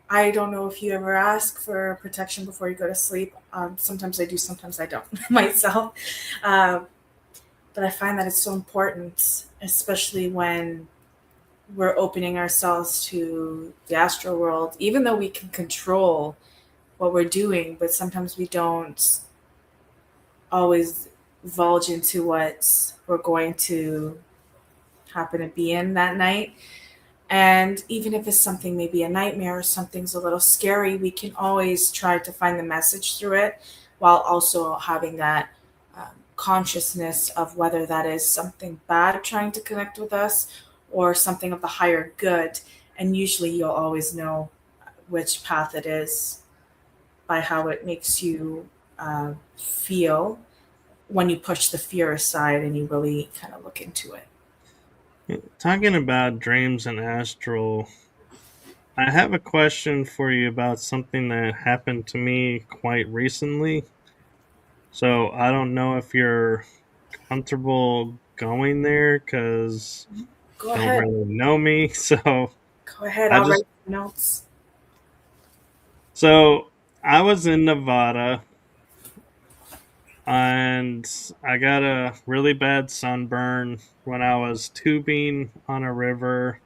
I don't know if you ever ask for protection before you go to sleep. Sometimes I do, sometimes I don't myself. Um, but I find that it's so important, especially when we're opening ourselves to the astral world, even though we can control what we're doing, but sometimes we don't always divulge into what we're going to happen to be in that night. And even if it's something, maybe a nightmare or something's a little scary, we can always try to find the message through it while also having that consciousness of whether that is something bad trying to connect with us or something of the higher good. And usually you'll always know which path it is by how it makes you feel when you push the fear aside and you really kind of look into it. Talking about dreams and astral, I have a question for you about something that happened to me quite recently. So I don't know if you're comfortable going there because Go you don't ahead. really know me. Go ahead. I I'll just write notes. so I was in Nevada and I got a really bad sunburn when I was tubing on a river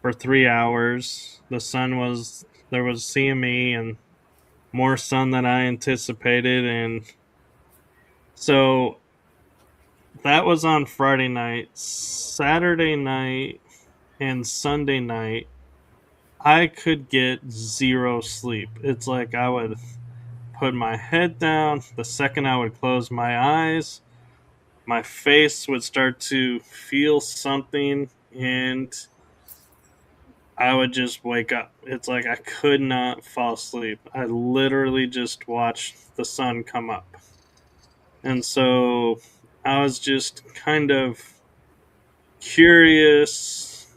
for 3 hours. The sun was there was CME and more sun than I anticipated, and so that was on Friday night. Saturday night and Sunday night, I could get zero sleep. It's like I would put my head down. The second I would close my eyes, my face would start to feel something, and I would just wake up. It's like I could not fall asleep. I literally just watched the sun come up. And so I was just kind of curious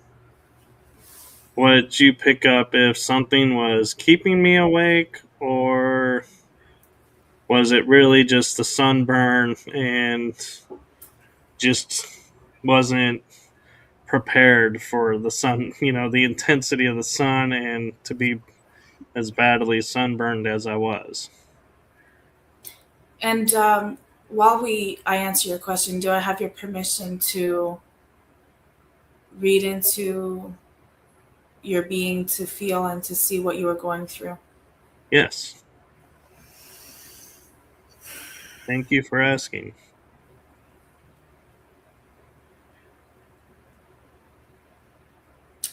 what you pick up if something was keeping me awake or was it really just the sunburn and just wasn't prepared for the sun, the intensity of the sun and to be as badly sunburned as I was. And while I answer your question, do I have your permission to read into your being, to feel and to see what you were going through? Yes. Thank you for asking.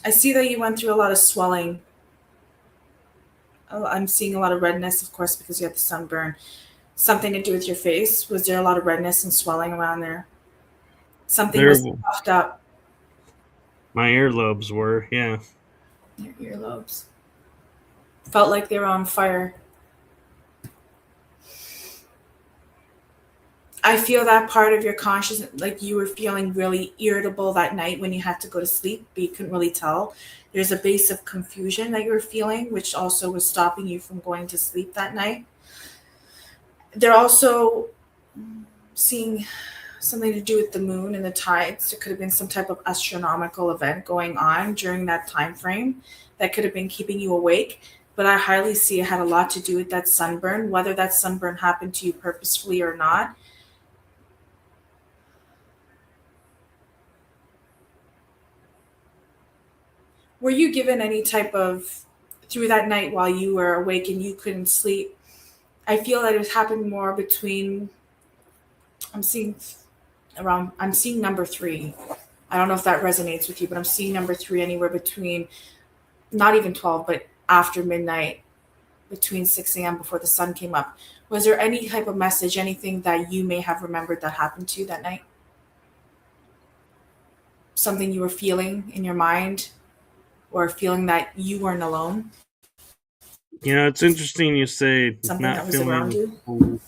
I see that you went through a lot of swelling. I'm seeing a lot of redness, of course, because you had the sunburn. Something to do with your face? Was there a lot of redness and swelling around there? Something There was puffed up. my earlobes were, yeah. Your earlobes felt like they were on fire. I feel that part of your consciousness, like you were feeling really irritable that night when you had to go to sleep, but you couldn't really tell. There's a base of confusion that you were feeling, which also was stopping you from going to sleep that night. They're also seeing something to do with the moon and the tides. There could have been some type of astronomical event going on during that time frame that could have been keeping you awake. But I highly see it had a lot to do with that sunburn, whether that sunburn happened to you purposefully or not. Were you given any type of, through that night while you were awake and you couldn't sleep? I feel that it happened more between, I'm seeing I'm seeing number three. I don't know if that resonates with you, but I'm seeing number three anywhere between not even 12, but after midnight, between 6 a.m. before the sun came up. Was there any type of message, anything that you may have remembered that happened to you that night? Something you were feeling in your mind or feeling that you weren't alone? It's interesting you say Something not that was around feeling, you?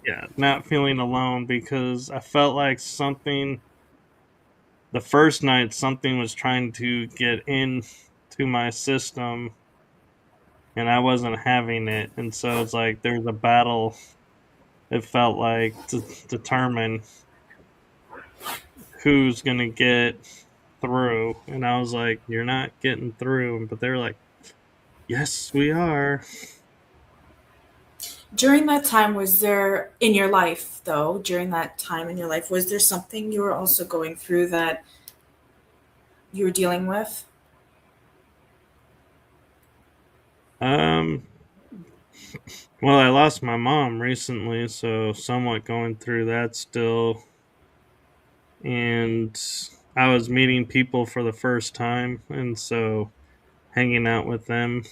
yeah, not feeling alone because I felt like the first night, something was trying to get in to my system and I wasn't having it. And so it's like there's a battle, it felt like, to determine who's going to get through. And I was like, you're not getting through. But they're like, yes, we are. During that time, was there in your life, though, during that time in your life, was there something you were also going through that you were dealing with? Um, well, I lost my mom recently, so somewhat going through that still. And I was meeting people for the first time, and so hanging out with them.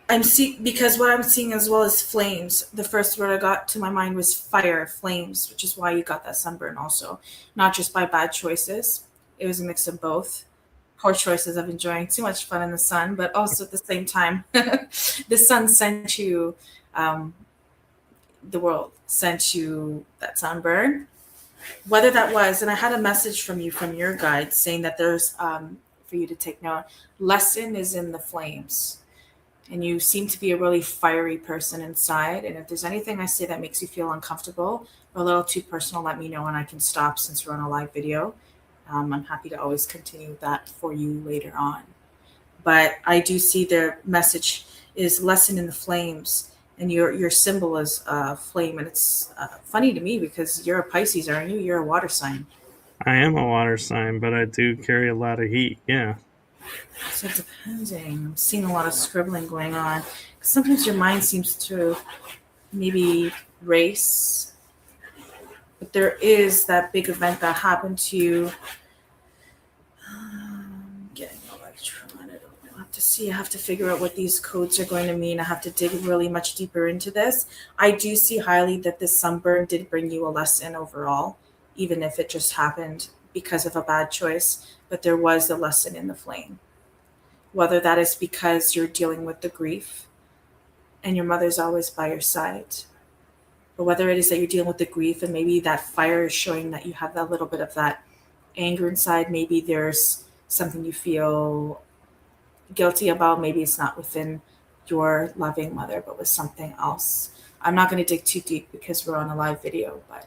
I'm seeing, because what I'm seeing as well is flames. The first word I got to my mind was fire, flames, which is why you got that sunburn also. Not just by bad choices. It was a mix of both. poor choices of enjoying too much fun in the sun, but also at the same time, the sun sent you, um, the world sent you that sunburn. Whether that was, and I had a message from you from your guide saying that there's, for you to take note, lesson is in the flames. And you seem to be a really fiery person inside. And if there's anything I say that makes you feel uncomfortable or a little too personal, let me know and I can stop since we're on a live video. I'm happy to always continue that for you later on. But I do see their message is lesson in the flames, and your symbol is flame, and it's funny to me because you're a Pisces, aren't you? You're a water sign. I am a water sign, but I do carry a lot of heat. Yeah. So depending, I'm seeing a lot of scribbling going on. Sometimes your mind seems to maybe race, but there is that big event that happened to you. Getting electron. I have to see. I have to figure out what these codes are going to mean. I have to dig really much deeper into this. I do see highly that this sunburn did bring you a lesson overall, even if it just happened because of a bad choice. But there was a lesson in the flame. Whether that is because you're dealing with the grief and your mother's always by your side, or whether it is that you're dealing with the grief and maybe that fire is showing that you have that little bit of that anger inside. Maybe there's something you feel guilty about. Maybe it's not within your loving mother, but with something else. I'm not going to dig too deep because we're on a live video, but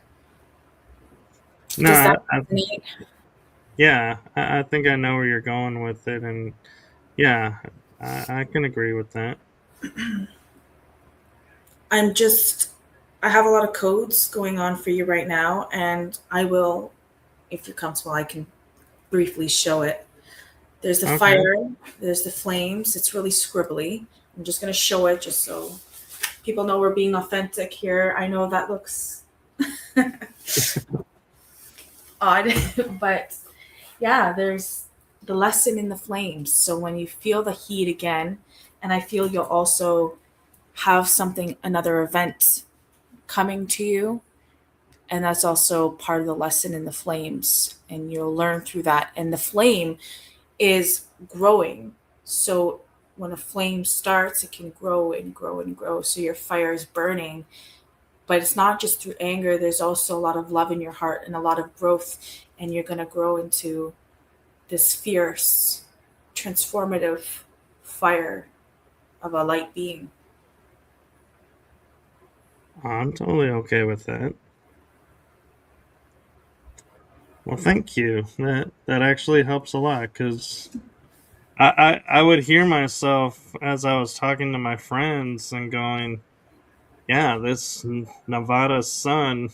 No, does that resonate? yeah, I think I know where you're going with it. And yeah, I can agree with that. I'm just, I have a lot of codes going on for you right now, and I will, if you're comfortable, I can briefly show it. There's the Okay. fire, there's the flames. It's really scribbly. I'm just going to show it just so people know we're being authentic here. I know that looks odd, but yeah, there's the lesson in the flames. So when you feel the heat again, and I feel you'll also have something, another event coming to you, and that's also part of the lesson in the flames, and you'll learn through that. And the flame is growing. So when a flame starts, it can grow and grow and grow. So your fire is burning, but it's not just through anger. There's also a lot of love in your heart and a lot of growth, and you're going to grow into this fierce, transformative fire of a light being. I'm totally okay with that. Well, thank you. That actually helps a lot because I would hear myself as I was talking to my friends and going, yeah, this Nevada sun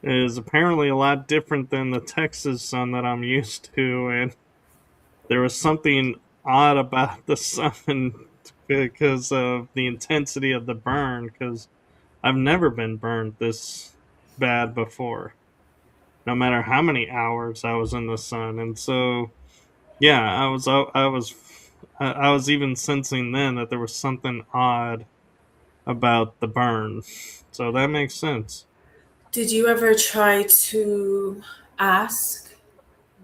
is apparently a lot different than the Texas sun that I'm used to, and there was something odd about the sun because of the intensity of the burn. Because I've never been burned this bad before, no matter how many hours I was in the sun, and so yeah, I was even sensing then that there was something odd about the burn. So that makes sense. Did you ever try to ask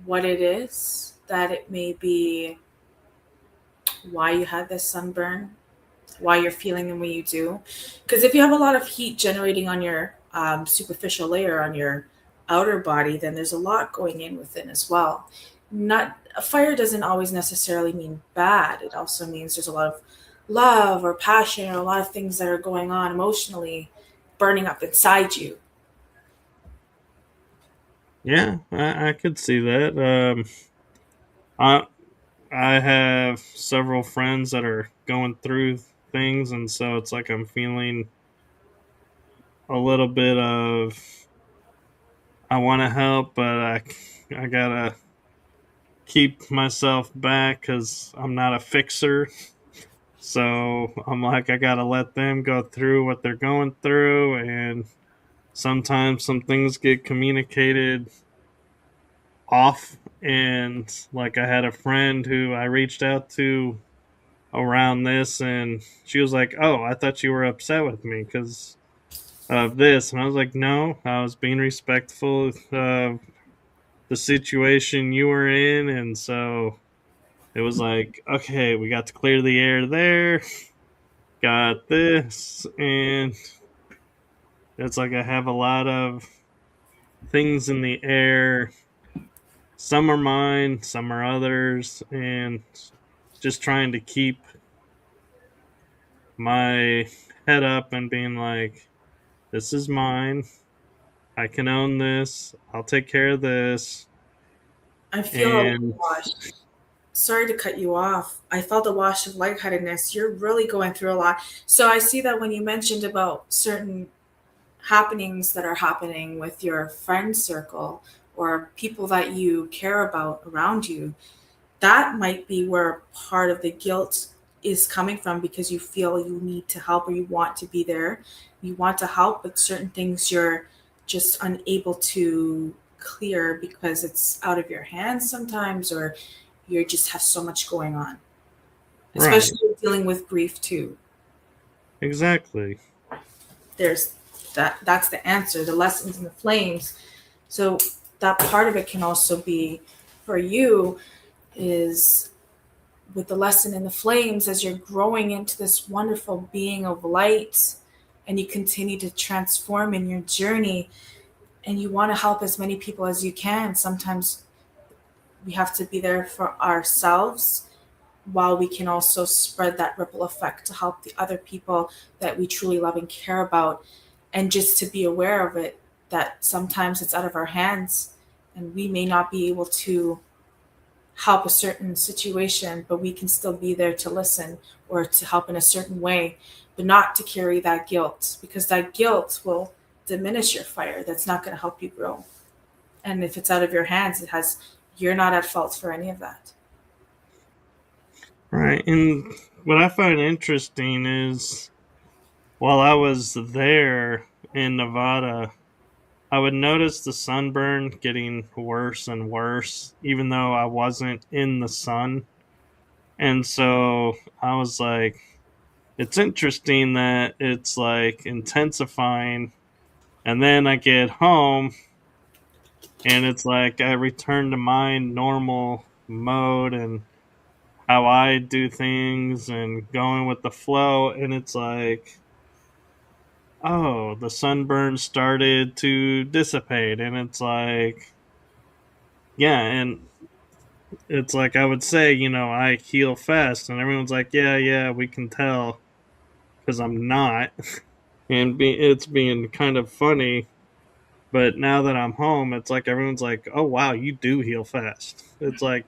what it is that it may be, why you had this sunburn, why you're feeling the way you do? Because if you have a lot of heat generating on your superficial layer on your outer body, then there's a lot going in within as well. Not a fire doesn't always necessarily mean bad. It also means there's a lot of love or passion or a lot of things that are going on emotionally burning up inside you. Yeah, I could see that. I I have several friends that are going through things, and so it's like I'm feeling a little bit of I want to help, but I gotta keep myself back because I'm not a fixer. So I'm like, I gotta let them go through what they're going through, and sometimes some things get communicated off. And like, I had a friend who I reached out to around this, and she was like, "Oh, I thought you were upset with me because of this," and I was like, "No, I was being respectful of the situation you were in," and so. it was like, okay, we got to clear the air there, got this, and it's like I have a lot of things in the air. Some are mine, some are others, and just trying to keep my head up and being like, this is mine. I can own this. I'll take care of this. I feel a And wash. Sorry to cut you off. I felt a wash of lightheadedness. You're really going through a lot. So I see that when you mentioned about certain happenings that are happening with your friend circle or people that you care about around you, that might be where part of the guilt is coming from because you feel you need to help or you want to be there. You want to help, but certain things you're just unable to clear because it's out of your hands sometimes, or you just have so much going on, right, especially dealing with grief too. exactly. There's that's the answer, the lessons in the flames. So that part of it can also be for you is with the lesson in the flames as you're growing into this wonderful being of light and you continue to transform in your journey and you want to help as many people as you can. Sometimes we have to be there for ourselves while we can also spread that ripple effect to help the other people that we truly love and care about. And just to be aware of it, that sometimes it's out of our hands and we may not be able to help a certain situation, but we can still be there to listen or to help in a certain way, but not to carry that guilt because that guilt will diminish your fire. That's not going to help you grow. And if it's out of your hands, you're not at fault for any of that. Right. And what I find interesting is while I was there in Nevada, I would notice the sunburn getting worse and worse, even though I wasn't in the sun. And so I was like, it's interesting that it's like intensifying. And then I get home and it's like I return to my normal mode and how I do things and going with the flow. And it's like, oh, the sunburn started to dissipate. And it's like, yeah. And it's like I would say, I heal fast. And everyone's like, yeah, yeah, we can tell because I'm not. And it's being kind of funny. But now that I'm home, it's like everyone's like, oh, wow, you do heal fast. It's like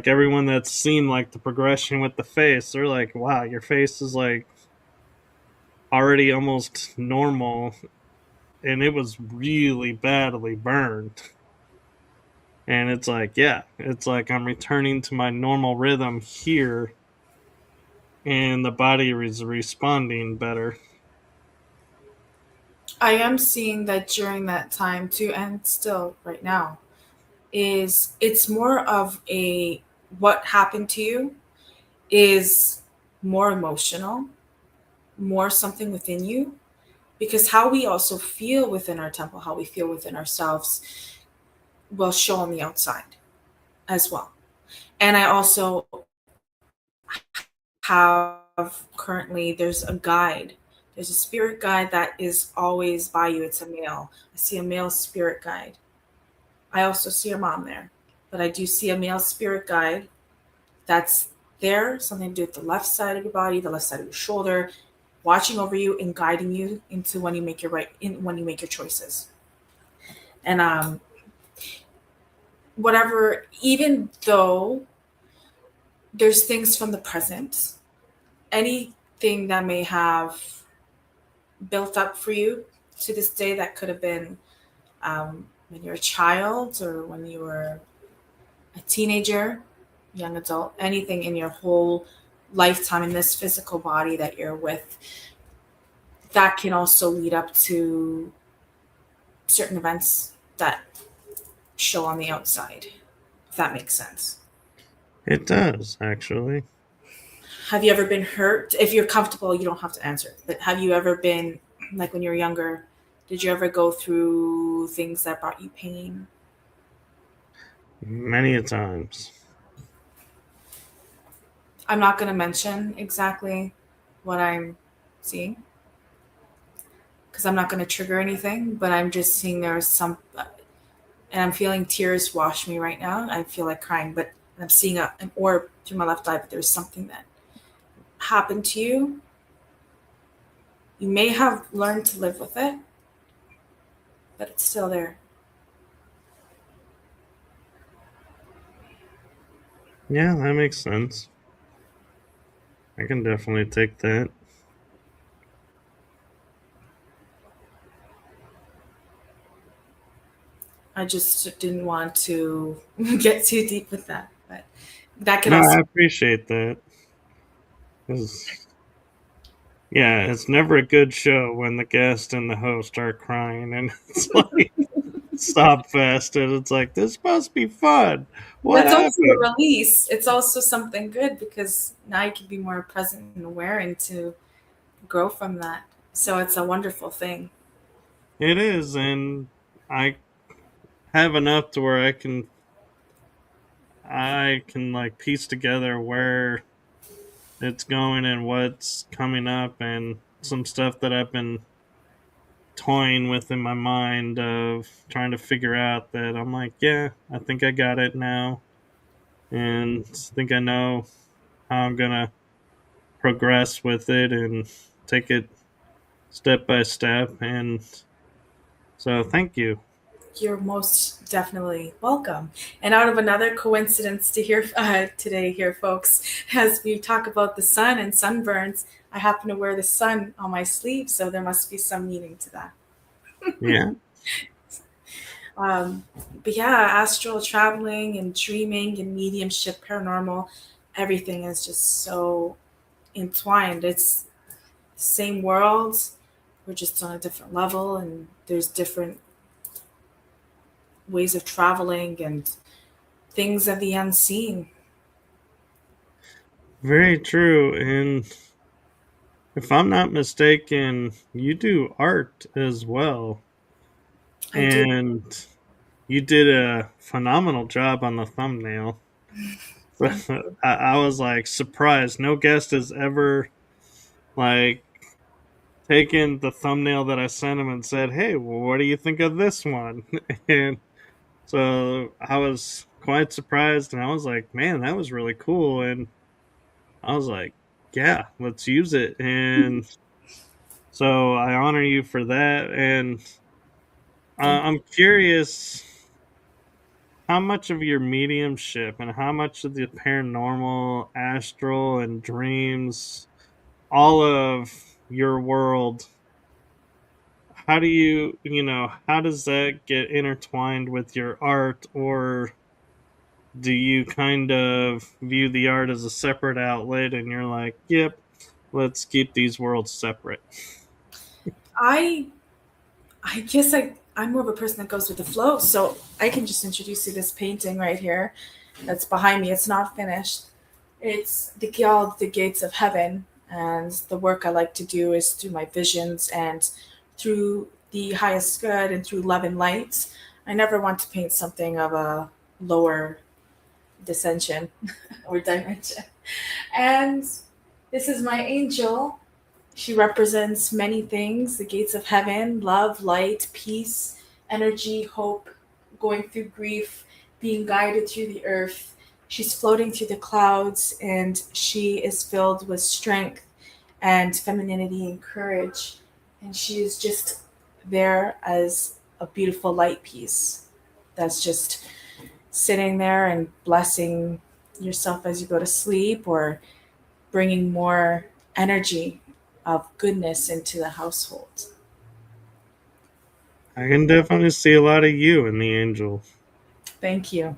everyone that's seen like the progression with the face, they're like, wow, your face is like already almost normal and it was really badly burned. And it's like, yeah, it's like I'm returning to my normal rhythm here and the body is responding better. I am seeing that during that time too, and still right now, is it's more of a what happened to you is more emotional, more something within you, because how we also feel within our temple, how we feel within ourselves, will show on the outside as well. And I also have currently, there's a guide. There's a spirit guide that is always by you. It's a male. I see a male spirit guide. I also see your mom there, but I do see a male spirit guide that's there, something to do with the left side of your body, the left side of your shoulder, watching over you and guiding you into when you make your when you make your choices. And whatever, even though there's things from the present, anything that may have built up for you to this day that could have been when you're a child or when you were a teenager, young adult, anything in your whole lifetime in this physical body that you're with, that can also lead up to certain events that show on the outside, if that makes sense. It does, actually. Have you ever been hurt? If you're comfortable, you don't have to answer. But have you ever been, like when you were younger, did you ever go through things that brought you pain? Many a times. I'm not going to mention exactly what I'm seeing because I'm not going to trigger anything, but I'm just seeing there's some, and I'm feeling tears wash me right now. I feel like crying, but I'm seeing an orb through my left eye, but there's something that happened to you. You may have learned to live with it, but it's still there. Yeah, that makes sense. I can definitely take that. I just didn't want to get too deep with that, but that could No, also. I appreciate that. 'Cause, yeah, it's never a good show when the guest and the host are crying and it's like stop fast and it's like this must be fun. But What it's also happened? a release. It's also something good because now you can be more present and aware and to grow from that. So it's a wonderful thing. It is, and I have enough to where I can like piece together where it's going and what's coming up and some stuff that I've been toying with in my mind of trying to figure out that I'm like, yeah, I think I got it now and I think I know how I'm gonna progress with it and take it step by step. And so thank you. You're most definitely welcome. And out of another coincidence to hear today, here, folks, as we talk about the sun and sunburns, I happen to wear the sun on my sleeve, so there must be some meaning to that. Yeah, Um, but yeah, astral traveling and dreaming and mediumship, paranormal, everything is just so entwined. It's the same world, we're just on a different level, and there's different ways of traveling and things of the unseen. very true. And if I'm not mistaken, you do art as well. I do. And you did a phenomenal job on the thumbnail. Thank you. I was like surprised. No guest has ever like taken the thumbnail that I sent him and said, "Hey, well, what do you think of this one?" And so I was quite surprised, and I was like, "Man, that was really cool." And I was like, "Yeah, let's use it." And so I honor you for that. And Thank I'm curious how much of your mediumship and how much of the paranormal, astral, and dreams, all of your world, how do how does that get intertwined with your art? Or do you kind of view the art as a separate outlet and you're like, yep, let's keep these worlds separate? I I guess I'm more of a person that goes with the flow. So I can just introduce you to this painting right here that's behind me. It's not finished. It's called the Gates of Heaven. And the work I like to do is through my visions and through the highest good and through love and light. I never want to paint something of a lower dissension or dimension. And this is my angel. She represents many things: the gates of heaven, love, light, peace, energy, hope, going through grief, being guided through the earth. She's floating through the clouds and she is filled with strength and femininity and courage. And she is just there as a beautiful light piece that's just sitting there and blessing yourself as you go to sleep or bringing more energy of goodness into the household. I can definitely see a lot of you in the angel. Thank you.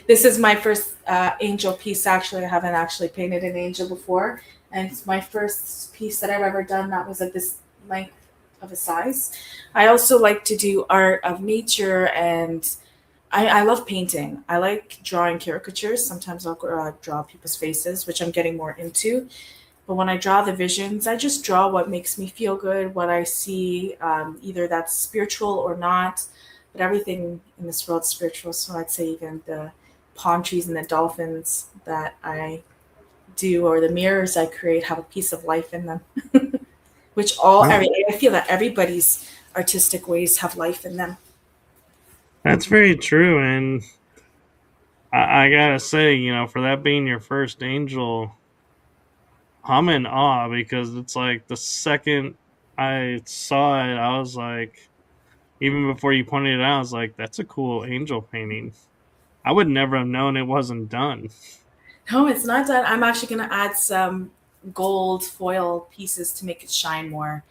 This is my first angel piece. Actually, I haven't actually painted an angel before, and it's my first piece that I've ever done that was at this length of a size. I also like to do art of nature, and I love painting. I like drawing caricatures. Sometimes I'll draw people's faces, which I'm getting more into. But when I draw the visions, I just draw what makes me feel good, what I see, either that's spiritual or not. But everything in this world is spiritual. So I'd say even the palm trees and the dolphins that I do, or the mirrors I create, have a piece of life in them. Which No, I feel that everybody's artistic ways have life in them. that's very true. And I gotta say, for that being your first angel, I'm in awe because it's like the second I saw it, I was like, even before you pointed it out, I was like, that's a cool angel painting. I would never have known it wasn't done. No, it's not done. I'm actually going to add some gold foil pieces to make it shine more.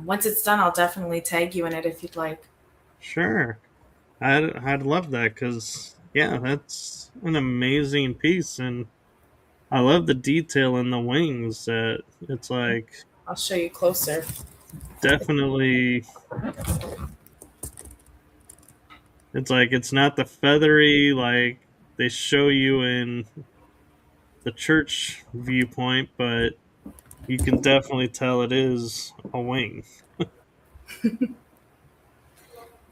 Once it's done, I'll definitely tag you in it if you'd like. Sure. I'd love that because, yeah, that's an amazing piece. And I love the detail in the wings that it's like I'll show you closer. definitely, it's like it's not the feathery like they show you in the church viewpoint, but you can definitely tell it is a wing.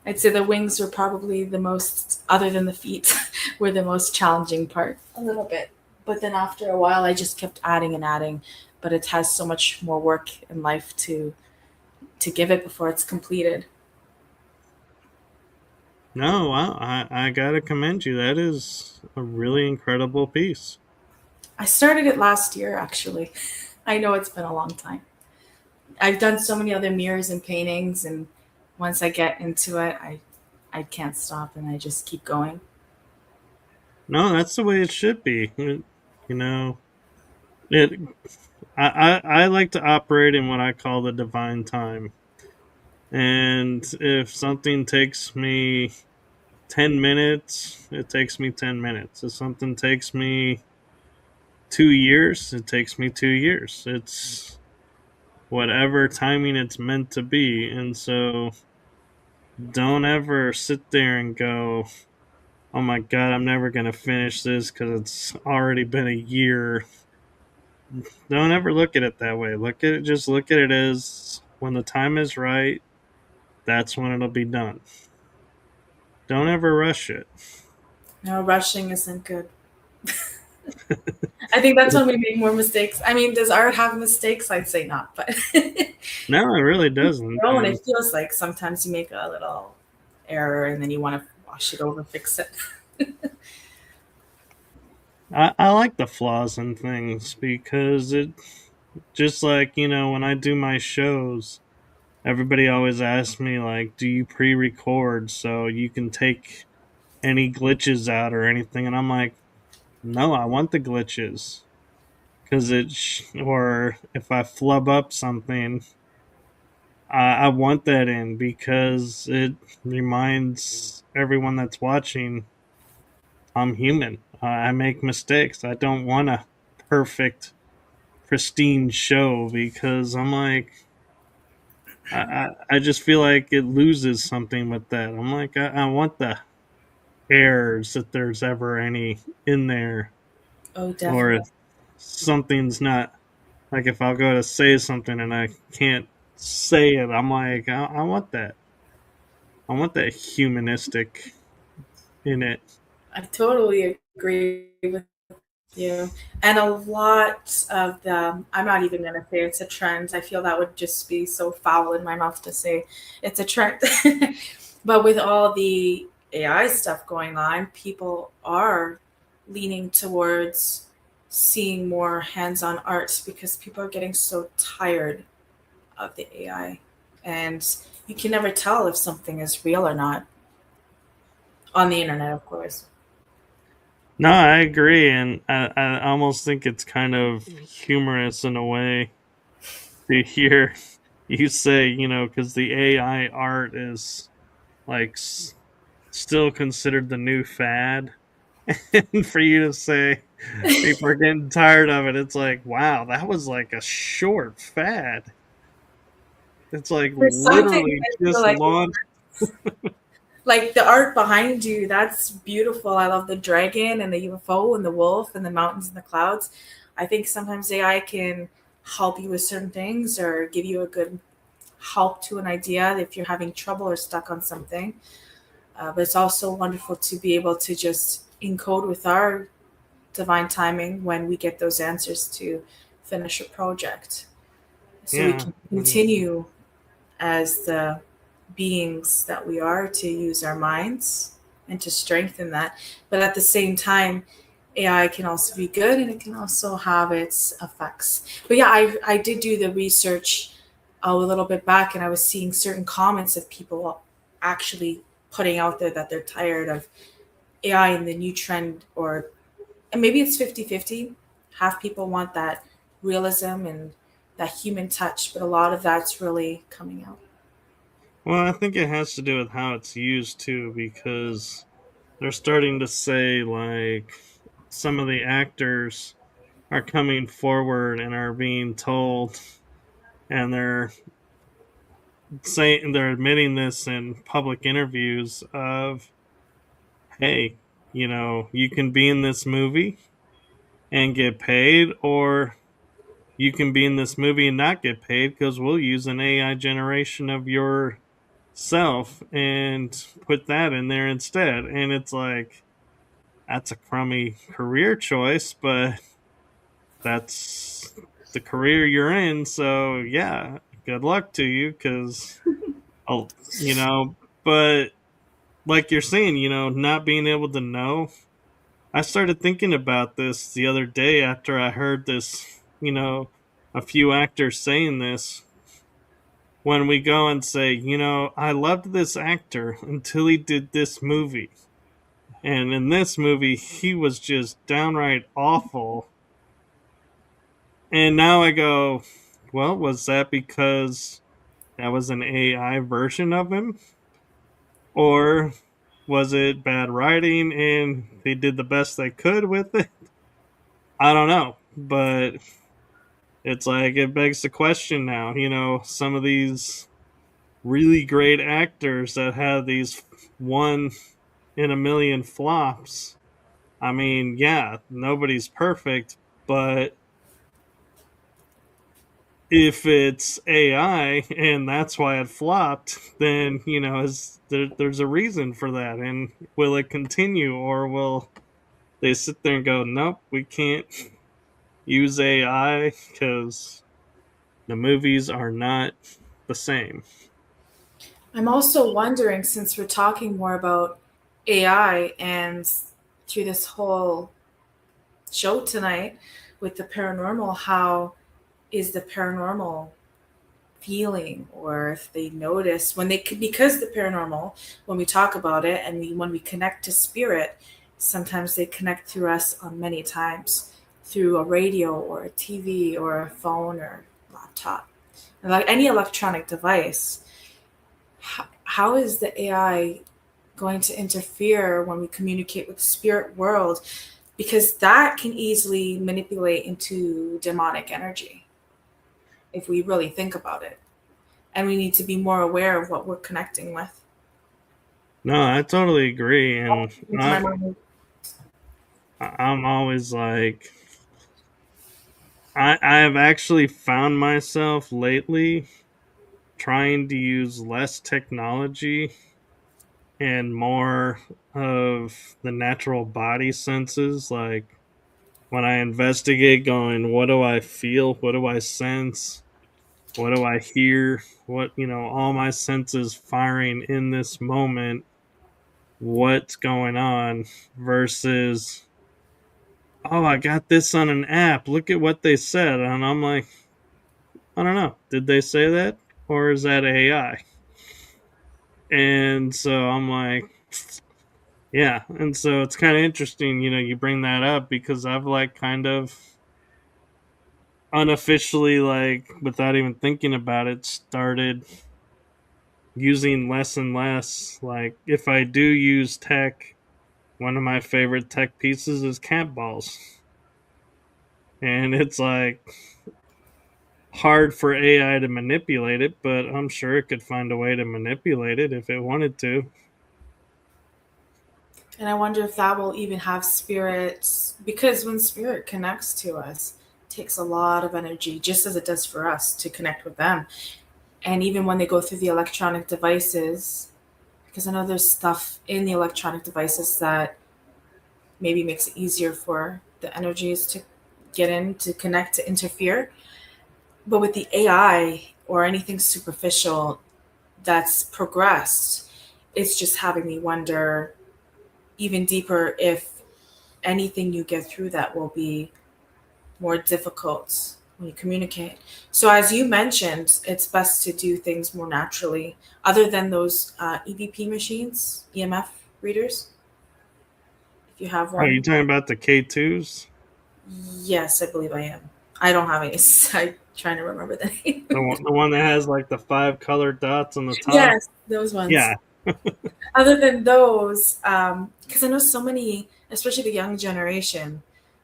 I'd say the wings were probably the most, other than the feet, were the most challenging part. A little bit. But then after a while, I just kept adding and adding. But it has so much more work in life to give it before it's completed. No, wow, I gotta commend you. That is a really incredible piece. I started it last year, actually. I know it's been a long time. I've done so many other mirrors and paintings, and once I get into it, I can't stop, and I just keep going. No, that's the way it should be. You know, it. I like to operate in what I call the divine time. And if something takes me 10 minutes, it takes me 10 minutes. If something takes me 2 years, it takes me 2 years. It's whatever timing it's meant to be. And so don't ever sit there and go, oh my God, I'm never going to finish this because it's already been a year. Don't ever look at it that way. Just look at it as when the time is right, that's when it'll be done. Don't ever rush it. No, rushing isn't good. I think that's when we make more mistakes. I mean, does art have mistakes? I'd say not, but No, it really doesn't. no, and And it feels like sometimes you make a little error and then you want to wash it over, fix it. I like the flaws in things because it just like, when I do my shows, everybody always asks me like, do you pre-record so you can take any glitches out or anything? And I'm like, no, I want the glitches because or if I flub up something, I want that in because it reminds everyone that's watching I'm human. I make mistakes. I don't want a perfect, pristine show because I'm like, I just feel like it loses something with that. I'm like, I want the errors if there's ever any in there, Oh, or definitely. if something's not like if I'll go to say something and I can't say it, I'm like, I want that. I want that humanistic in it. I totally agree with you. And a lot of the, I'm not even going to say it's a trend. I feel that would just be so foul in my mouth to say it's a trend. But with all the AI stuff going on, people are leaning towards seeing more hands on art because people are getting so tired of the AI. And you can never tell if something is real or not on the internet, of course. No, I agree, and I almost think it's kind of humorous in a way to hear you say, because the AI art is like still considered the new fad, and for you to say people are getting tired of it, it's like, wow, that was like a short fad. It's like For some things, literally I feel just launched. like the art behind you, that's beautiful. I love the dragon and the UFO and the wolf and the mountains and the clouds. I think sometimes AI can help you with certain things or give you a good help to an idea if you're having trouble or stuck on something. But it's also wonderful to be able to just encode with our divine timing when we get those answers to finish a project. So we Yeah, can and continue as the beings that we are to use our minds and to strengthen that. But at the same time, AI can also be good and it can also have its effects. But yeah, I did do the research a little bit back and I was seeing certain comments of people actually putting out there that they're tired of AI and the new trend, or and maybe it's 50-50. Half people want that realism and that human touch, but a lot of that's really coming out. well, I think it has to do with how it's used too, because they're starting to say like some of the actors are coming forward and are being told, and they're admitting this in public interviews of, hey, you can be in this movie and get paid, or you can be in this movie and not get paid because we'll use an AI generation of your self and put that in there instead. And it's like, that's a crummy career choice, but that's the career you're in. So, yeah, good luck to you because, I'll, you know, but like you're saying, not being able to know. I started thinking about this the other day after I heard this, a few actors saying this. When we go and say, I loved this actor until he did this movie. And in this movie, he was just downright awful. And now I go, well, was that because that was an AI version of him? Or was it bad writing and they did the best they could with it? I don't know. But it's like, it begs the question now. Some of these really great actors that have these one in a million flops. I mean, yeah, nobody's perfect, but if it's AI and that's why it flopped, then there's a reason for that. And will it continue, or will they sit there and go, nope, we can't use AI because the movies are not the same? I'm also wondering, since we're talking more about AI and through this whole show tonight with the paranormal, how is the paranormal feeling, or if they notice when they could, because the paranormal, when we talk about it and when we connect to spirit, sometimes they connect through us on many times through a radio or a TV or a phone or laptop, like any electronic device. How is the AI going to interfere when we communicate with the spirit world, because that can easily manipulate into demonic energy if we really think about it, and we need to be more aware of what we're connecting with. No, I totally agree. And Into my mind. I'm always like, I have actually found myself lately trying to use less technology and more of the natural body senses. Like when I investigate, going, what do I feel? What do I sense? What do I hear? What, all my senses firing in this moment. What's going on versus, oh, I got this on an app. Look at what they said. And I'm like, I don't know. Did they say that? Or is that AI? And so I'm like, yeah. And so it's kind of interesting, you bring that up because I've like kind of unofficially, like without even thinking about it, started using less and less. Like if I do use tech, one of my favorite tech pieces is cat balls. And it's like hard for AI to manipulate it, but I'm sure it could find a way to manipulate it if it wanted to. And I wonder if that will even have spirits, because when spirit connects to us, it takes a lot of energy, just as it does for us to connect with them. And even when they go through the electronic devices, because I know there's stuff in the electronic devices that maybe makes it easier for the energies to get in, to connect, to interfere. But with the AI or anything superficial that's progressed, it's just having me wonder even deeper if anything you get through that will be more difficult when you communicate. So, as you mentioned, it's best to do things more naturally, other than those EVP machines, EMF readers, if you have Are you one. talking about the K2s? Yes, I believe I am. I don't have any. I'm trying to remember the name. The one that has like the five colored dots on the top? Yes, those ones. Yeah. Other than those, because I know so many, especially the young generation,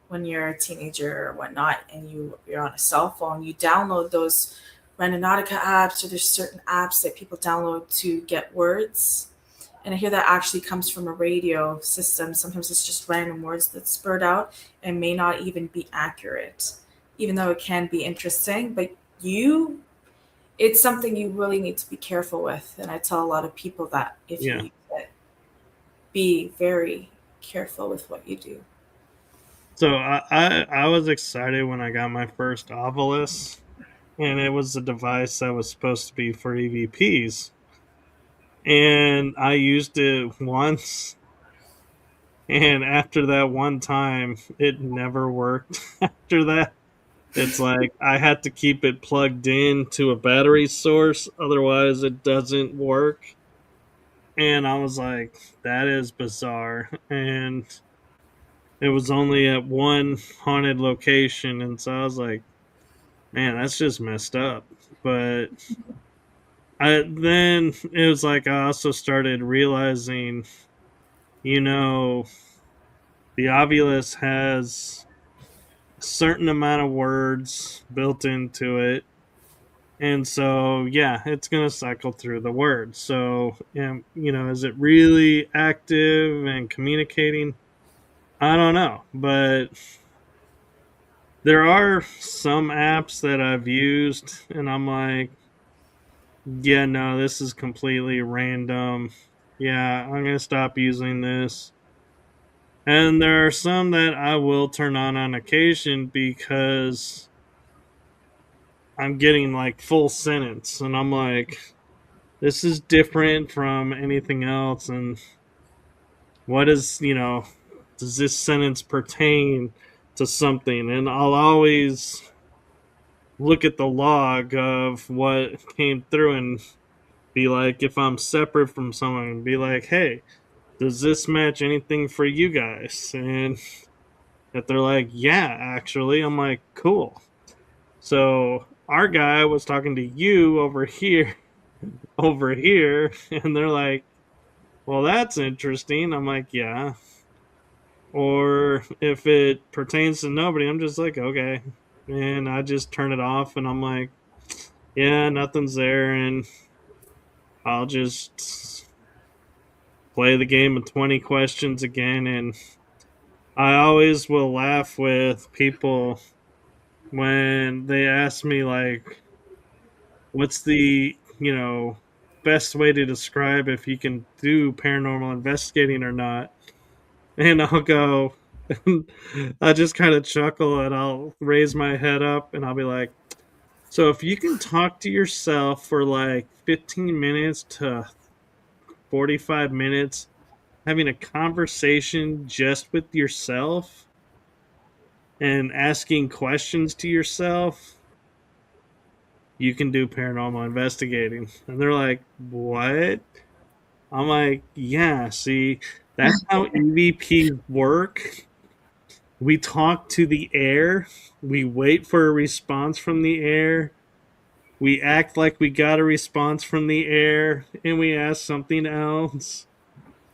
when you're a teenager or whatnot, and you're on a cell phone, you download those Randonautica apps, or there's certain apps that people download to get words. And I hear that actually comes from a radio system. Sometimes it's just random words that's spurred out and may not even be accurate, even though it can be interesting. But you it's something you really need to be careful with. And I tell a lot of people that if you Yeah. use it, be very careful with what you do. So I was excited when I got my first Ovilus, and it was a device that was supposed to be for EVPs. And I used it once, and after that one time, it never worked. After that, it's like I had to keep it plugged in to a battery source, otherwise, it doesn't work. And I was like, that is bizarre. And it was only at one haunted location. And so I was like, man, that's just messed up. But then it was like I also started realizing, you know, the Ovilus has a certain amount of words built into it. And so, yeah, it's going to cycle through the words. So, is it really active and communicating? I don't know. But there are some apps that I've used, and I'm like, yeah, no, this is completely random. Yeah, I'm going to stop using this. And there are some that I will turn on occasion because I'm getting like full sentence, and I'm like, this is different from anything else. And what is, does this sentence pertain to something? And I'll always look at the log of what came through and be like, if I'm separate from someone, be like, hey, does this match anything for you guys? And if they're like, yeah, actually, I'm like, cool. So our guy was talking to you over here, over here, and they're like, well, that's interesting. I'm like, yeah. Or if it pertains to nobody, I'm just like, okay. And I just turn it off and I'm like, yeah, nothing's there. And I'll just play the game of 20 questions again. And I always will laugh with people when they ask me, like, what's the, best way to describe if you can do paranormal investigating or not. And I'll go, I just kind of chuckle and I'll raise my head up and I'll be like, so if you can talk to yourself for like 15 minutes to 45 minutes, having a conversation just with yourself and asking questions to yourself, you can do paranormal investigating. And they're like, what? I'm like, yeah, see, that's how EVPs work. We talk to the air, we wait for a response from the air, we act like we got a response from the air, and we ask something else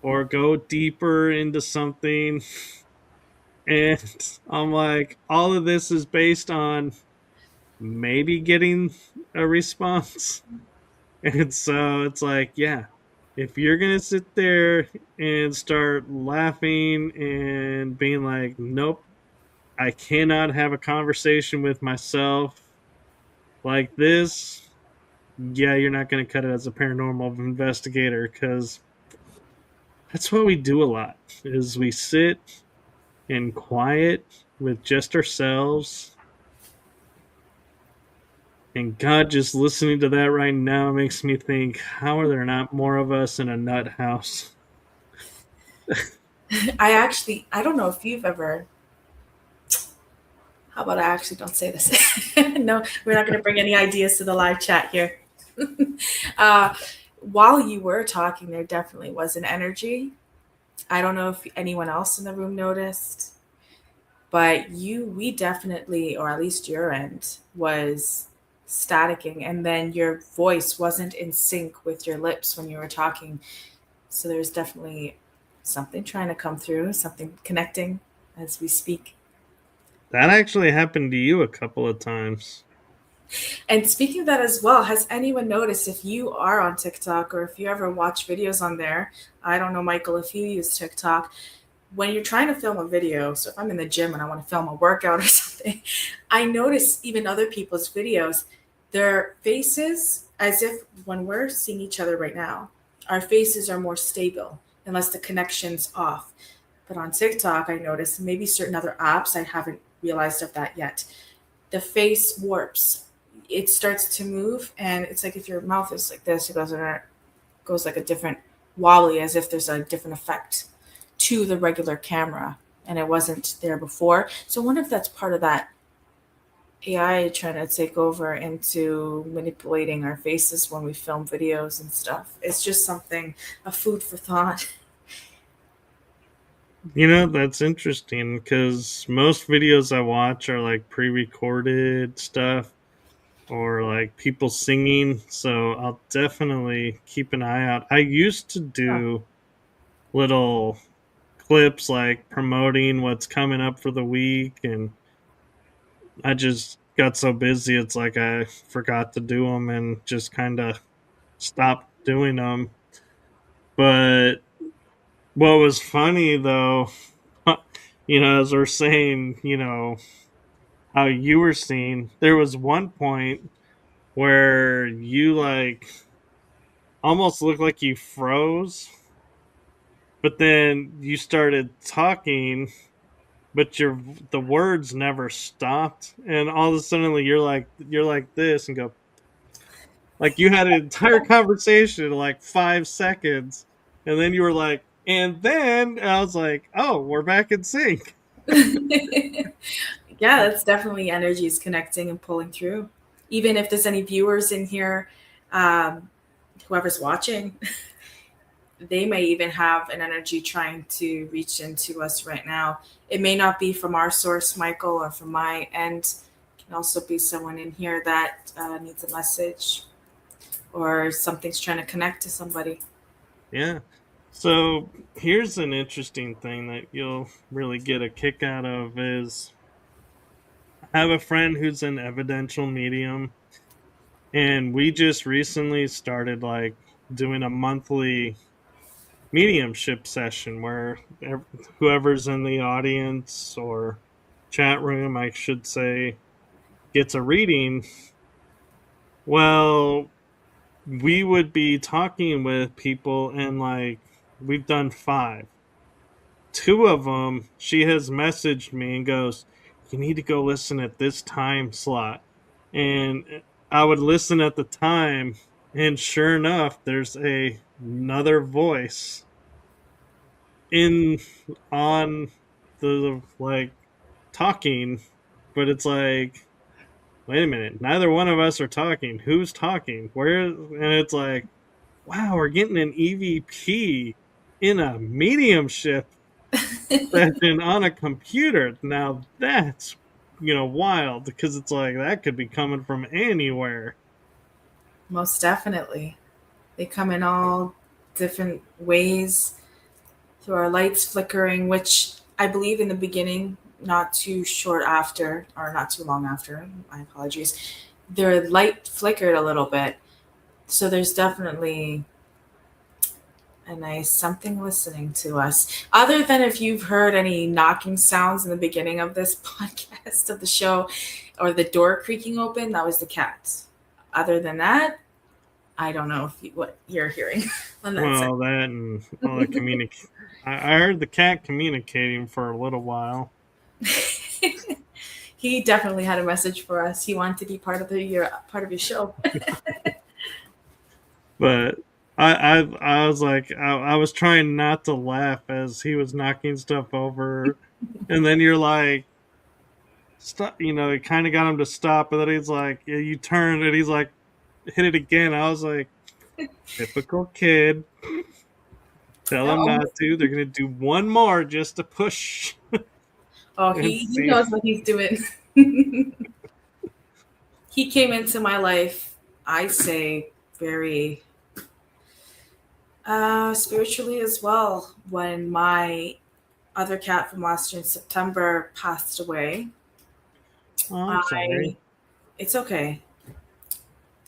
or go deeper into something. And I'm like, all of this is based on maybe getting a response. And so it's like, yeah, if you're going to sit there and start laughing and being like, nope, I cannot have a conversation with myself like this, yeah, you're not going to cut it as a paranormal investigator because that's what we do a lot is we sit, and quiet with just ourselves. And God, just listening to that right now makes me think, how are there not more of us in a nut house? I don't know if you've ever, how about I actually don't say this? No, we're not going to bring any ideas to the live chat here. uh, while you were talking, there definitely was an energy. I don't know if anyone else in the room noticed, but we definitely, or at least your end, was staticking, and then your voice wasn't in sync with your lips when you were talking. So there's definitely something trying to come through, something connecting as we speak. That actually happened to you a couple of times. And speaking of that as well, has anyone noticed, if you are on TikTok or if you ever watch videos on there? I don't know, Michael, if you use TikTok, when you're trying to film a video, so if I'm in the gym and I want to film a workout or something, I notice even other people's videos, their faces, as if when we're seeing each other right now, our faces are more stable unless the connection's off. But on TikTok, I notice, maybe certain other apps, I haven't realized of that yet, the face warps. It starts to move, and it's like if your mouth is like this, goes like a different wobbly, as if there's a different effect to the regular camera, and it wasn't there before. So I wonder if that's part of that AI trying to take over into manipulating our faces when we film videos and stuff. It's just something, a food for thought. You know, that's interesting because most videos I watch are like pre recorded stuff or like people singing. So I'll definitely keep an eye out. I used to Huh. do little clips like promoting what's coming up for the week, and I just got so busy it's like I forgot to do them and just kind of stopped doing them. But what was funny though, as we're saying, how you were seeing, there was one point where you like almost looked like you froze, but then you started talking, but the words never stopped, and all of a sudden you're like this and go, like you had an entire conversation in like 5 seconds, and then you were like, and I was like, oh, we're back in sync. Yeah, that's definitely energies connecting and pulling through. Even if there's any viewers in here, um, whoever's watching, they may even have an energy trying to reach into us right now. It may not be from our source, Michael, or from my end. It can also be someone in here that needs a message or something's trying to connect to somebody. Yeah. So here's an interesting thing that you'll really get a kick out of is I have a friend who's an evidential medium, and we just recently started like doing a monthly mediumship session where whoever's in the audience or chat room, I should say, gets a reading. Well, we would be talking with people, and like we've done five. Two of them, she has messaged me and goes, "You need to go listen at this time slot." And I would listen at the time, and sure enough, there's another voice in on the like talking, but it's like, wait a minute, neither one of us are talking. Who's talking? Where? And it's like, wow, we're getting an EVP in a mediumship session on a computer. Now that's wild, because it's like that could be coming from anywhere. Most definitely. They come in all different ways through our lights flickering, which I believe in the beginning, not too short after, or not too long after, my apologies, their light flickered a little bit. So there's definitely a nice something listening to us. Other than if you've heard any knocking sounds in the beginning of this podcast of the show, or the door creaking open, that was the cat. Other than that, I don't know if what you're hearing on that side. Well, that and all the I heard the cat communicating for a little while. He definitely had a message for us. He wanted to be part of your show. But I was like I was trying not to laugh as he was knocking stuff over, and then you're like stop. It kind of got him to stop, and then he's like, yeah, you turn, and he's like, hit it again. I was like, typical kid. Tell him Oh, not to. They're gonna do one more just to push oh, and he see. knows what he's doing. He came into my life, I say, very spiritually as well. When my other cat from last year in September passed away, Oh, I'm I sorry. it's okay.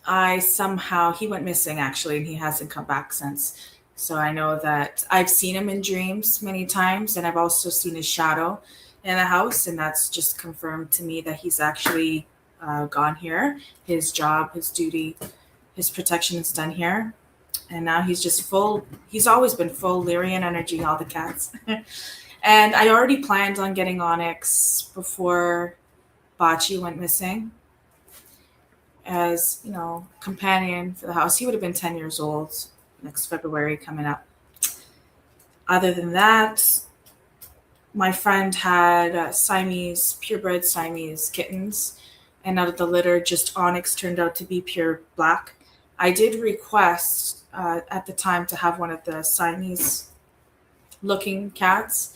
I somehow he went missing actually, and he hasn't come back since. So I know that I've seen him in dreams many times, and I've also seen his shadow in the house, and that's just confirmed to me that he's actually gone here. His job, his duty, his protection is done here, and now he's just full. He's always been full Lyrian energy, all the cats. And I already planned on getting Onyx before Bachi went missing as, companion for the house. He would have been 10 years old next February coming up. Other than that, my friend had Siamese, purebred Siamese kittens, and out of the litter, just Onyx turned out to be pure black. I did request at the time to have one of the Siamese looking cats,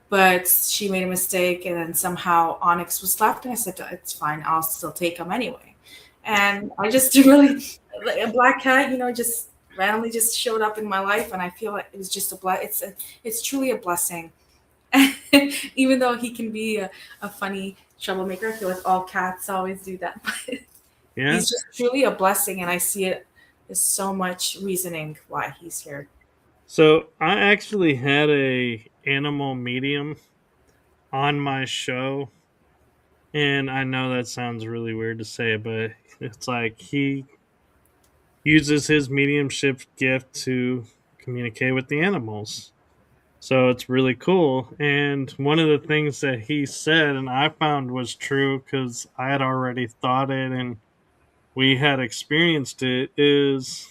but she made a mistake, and then somehow Onyx was left, and I said, it's fine, I'll still take him anyway. And I just really, like a black cat, just randomly just showed up in my life, and I feel like it was just it's truly a blessing. Even though he can be a funny troublemaker, I feel like all cats always do that. But Yeah. he's just truly a blessing, and I see it as so much reasoning why he's here. So I actually had a animal medium on my show, and I know that sounds really weird to say, but it's like he uses his mediumship gift to communicate with the animals. So it's really cool. And one of the things that he said, and I found was true because I had already thought it and we had experienced it, is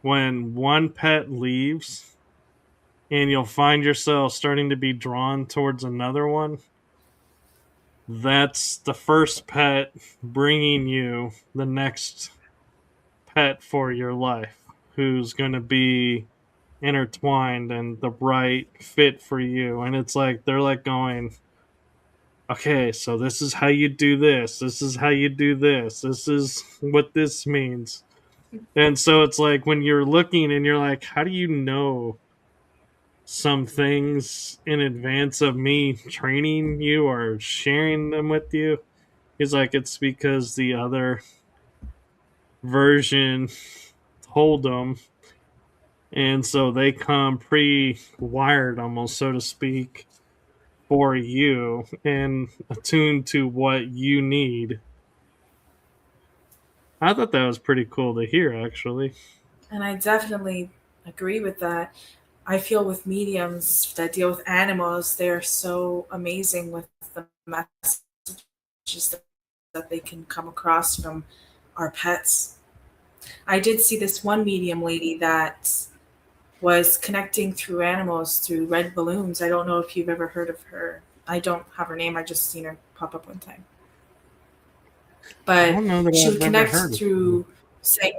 when one pet leaves and you'll find yourself starting to be drawn towards another one, that's the first pet bringing you the next pet for your life who's going to be intertwined and the right fit for you. And it's like they're like going, okay, so this is how you do this, this is how you do this is what this means. And so it's like when you're looking and you're like, how do you know some things in advance of me training you or sharing them with you? He's like, it's because the other version told them, and so they come pre-wired almost, so to speak, for you and attuned to what you need. I thought that was pretty cool to hear, actually. And I definitely agree with that. I feel with mediums that deal with animals, they're so amazing with the messages that they can come across from our pets. I did see this one medium lady that was connecting through animals through red balloons. I don't know if you've ever heard of her. I don't have her name. I just seen her pop up one time. I But don't know that she I've would ever connect heard of it. through, say,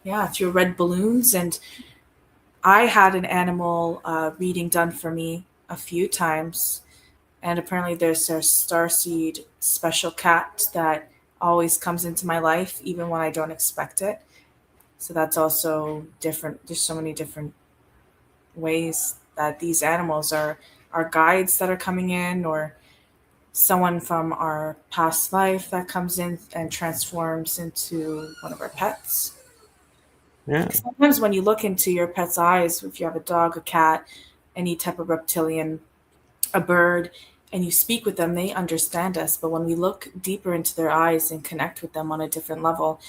yeah, through red balloons. And I had an animal reading done for me a few times, and apparently there's a starseed special cat that always comes into my life even when I don't expect it. So that's also different. There's so many different ways that these animals are guides that are coming in, or someone from our past life that comes in and transforms into one of our pets. Yeah. Sometimes when you look into your pet's eyes, if you have a dog, a cat, any type of reptilian, a bird, and you speak with them, they understand us. But when we look deeper into their eyes and connect with them on a different level,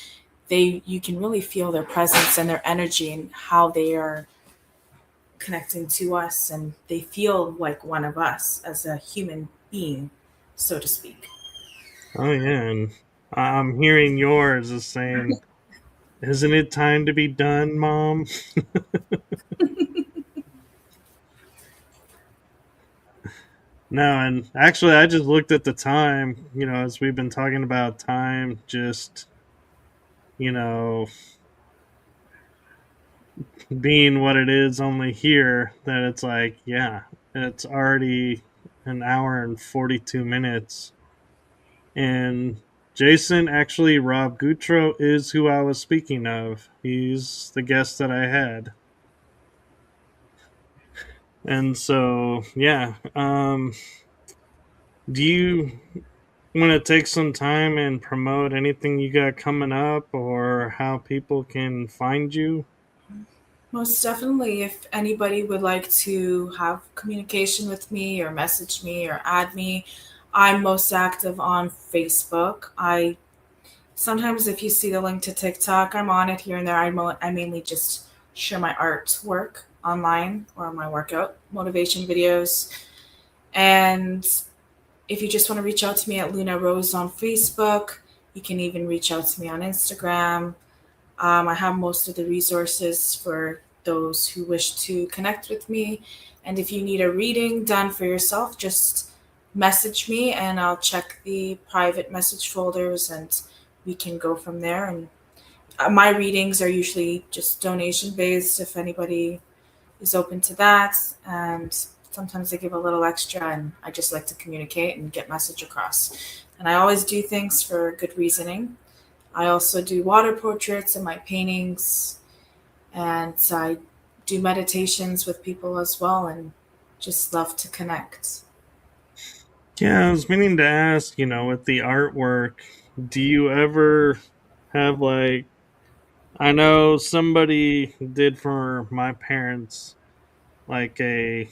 you can really feel their presence and their energy and how they are connecting to us, and they feel like one of us as a human being, so to speak. Oh yeah, and I'm hearing yours is saying, "Isn't it time to be done, Mom?" No, and actually, I just looked at the time. As we've been talking about time, just you know, being what it is, only here that it's like, yeah, it's already an hour and 42 minutes, and Jason, actually, Rob Gutro is who I was speaking of. He's the guest that I had. And so, yeah. Do you want to take some time and promote anything you got coming up or how people can find you? Most definitely, if anybody would like to have communication with me or message me or add me, I'm most active on Facebook. I sometimes, if you see the link to TikTok, I'm on it here and there. I mainly just share my artwork online or my workout motivation videos. And if you just want to reach out to me at Luna Rose on Facebook, you can even reach out to me on Instagram. I have most of the resources for those who wish to connect with me. And if you need a reading done for yourself, just message me and I'll check the private message folders and we can go from there. And my readings are usually just donation based if anybody is open to that. And sometimes I give a little extra, and I just like to communicate and get message across. And I always do things for good reasoning. I also do water portraits in my paintings, and I do meditations with people as well, and just love to connect. Yeah, I was meaning to ask, with the artwork, do you ever have like, I know somebody did for my parents like a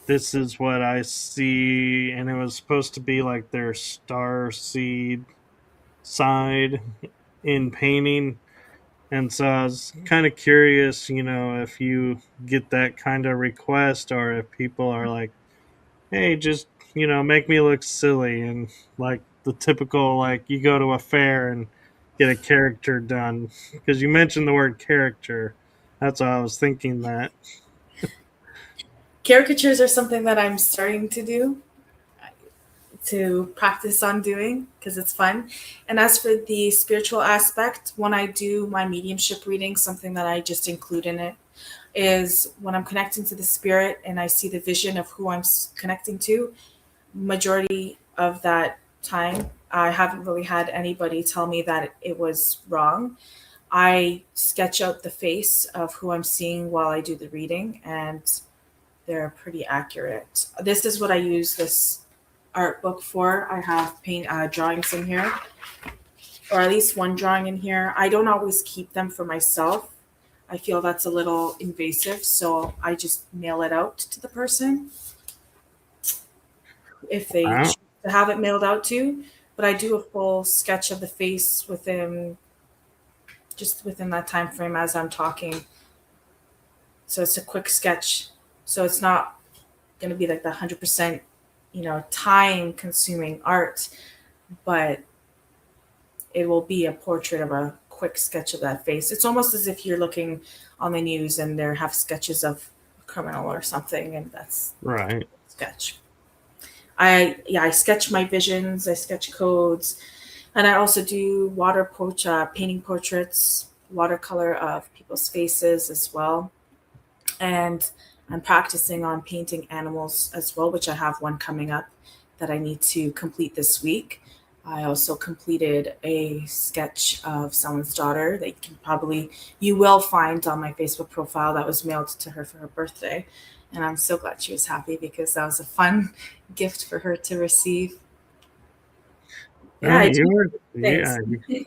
this is what I see, and it was supposed to be like their star seed side in painting. And so I was kind of curious, if you get that kind of request or if people are like, hey, just, make me look silly, and like the typical, like you go to a fair and get a character done. Because you mentioned the word character. That's why I was thinking that. Caricatures are something that I'm starting to practice on doing because it's fun. And as for the spiritual aspect, when I do my mediumship reading, something that I just include in it is when I'm connecting to the spirit and I see the vision of who I'm connecting to. Majority of that time, I haven't really had anybody tell me that it was wrong. I sketch out the face of who I'm seeing while I do the reading, and they're pretty accurate. This is what I use this art book for. I have paint drawings in here, or at least one drawing in here. I don't always keep them for myself. I feel that's a little invasive, so I just mail it out to the person if they Wow. choose to have it mailed out to. But I do a full sketch of the face within just within that time frame as I'm talking. So it's a quick sketch. So it's not going to be like the 100%, time consuming art, but it will be a portrait of a quick sketch of that face. It's almost as if you're looking on the news and they have sketches of a criminal or something, and that's Right. sketch. I sketch my visions, I sketch codes, and I also do painting portraits, watercolor of people's faces as well. And I'm practicing on painting animals as well, which I have one coming up that I need to complete this week. I also completed a sketch of someone's daughter that you will find on my Facebook profile that was mailed to her for her birthday. And I'm so glad she was happy because that was a fun gift for her to receive. Yeah, No, I do yeah, things.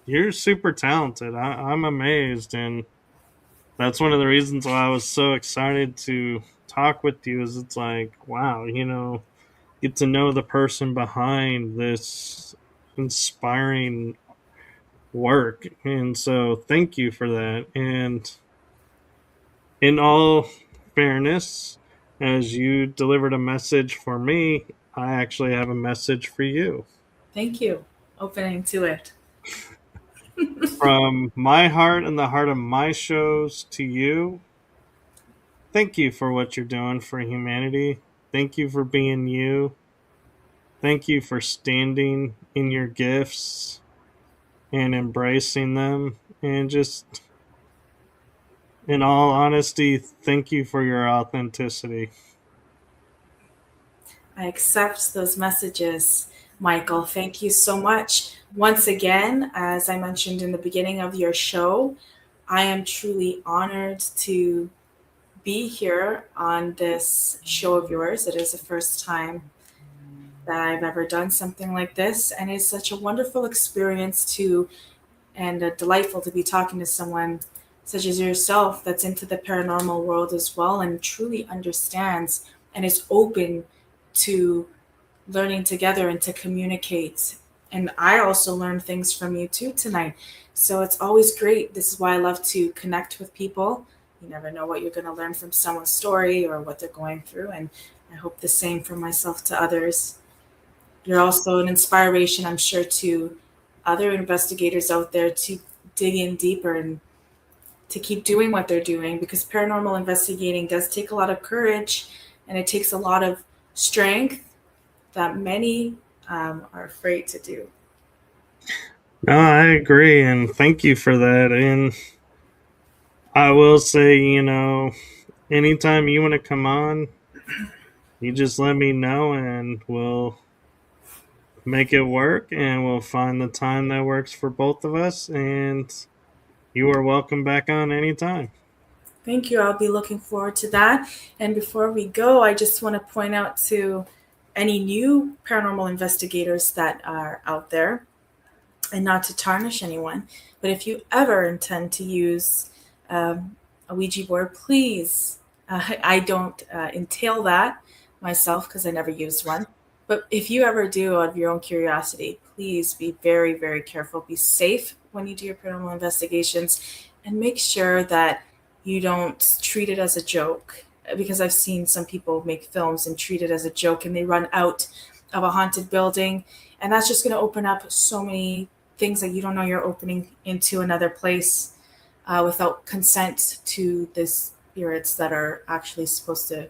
you're super talented. I'm amazed, and that's one of the reasons why I was so excited to talk with you. Is it's like, wow, get to know the person behind this inspiring work. And so thank you for that. And in all fairness, as you delivered a message for me, I actually have a message for you. Thank you. Opening to it. From my heart and the heart of my shows to you, thank you for what you're doing for humanity. Thank you for being you. Thank you for standing in your gifts and embracing them. And just, in all honesty, thank you for your authenticity. I accept those messages, Michael. Thank you so much. Once again, as I mentioned in the beginning of your show, I am truly honored to be here on this show of yours. It is the first time that I've ever done something like this, and it's such a wonderful experience to and delightful to be talking to someone such as yourself that's into the paranormal world as well and truly understands and is open to learning together and to communicate. And I also learned things from you too tonight. So it's always great. This is why I love to connect with people. You never know what you're going to learn from someone's story or what they're going through. And I hope the same for myself to others. You're also an inspiration, I'm sure, to other investigators out there to dig in deeper and to keep doing what they're doing because paranormal investigating does take a lot of courage and it takes a lot of strength that many are afraid to do. No, I agree. And thank you for that. And I will say, anytime you want to come on, you just let me know and we'll make it work and we'll find the time that works for both of us. And you are welcome back on anytime. Thank you. I'll be looking forward to that. And before we go, I just want to point out to any new paranormal investigators that are out there, and not to tarnish anyone, but if you ever intend to use a Ouija board, please, I don't entail that myself because I never used one. But if you ever do out of your own curiosity, please be very, very careful. Be safe when you do your paranormal investigations and make sure that you don't treat it as a joke. Because I've seen some people make films and treat it as a joke and they run out of a haunted building. And that's just going to open up so many things that you don't know you're opening into another place without consent to the spirits that are actually supposed to,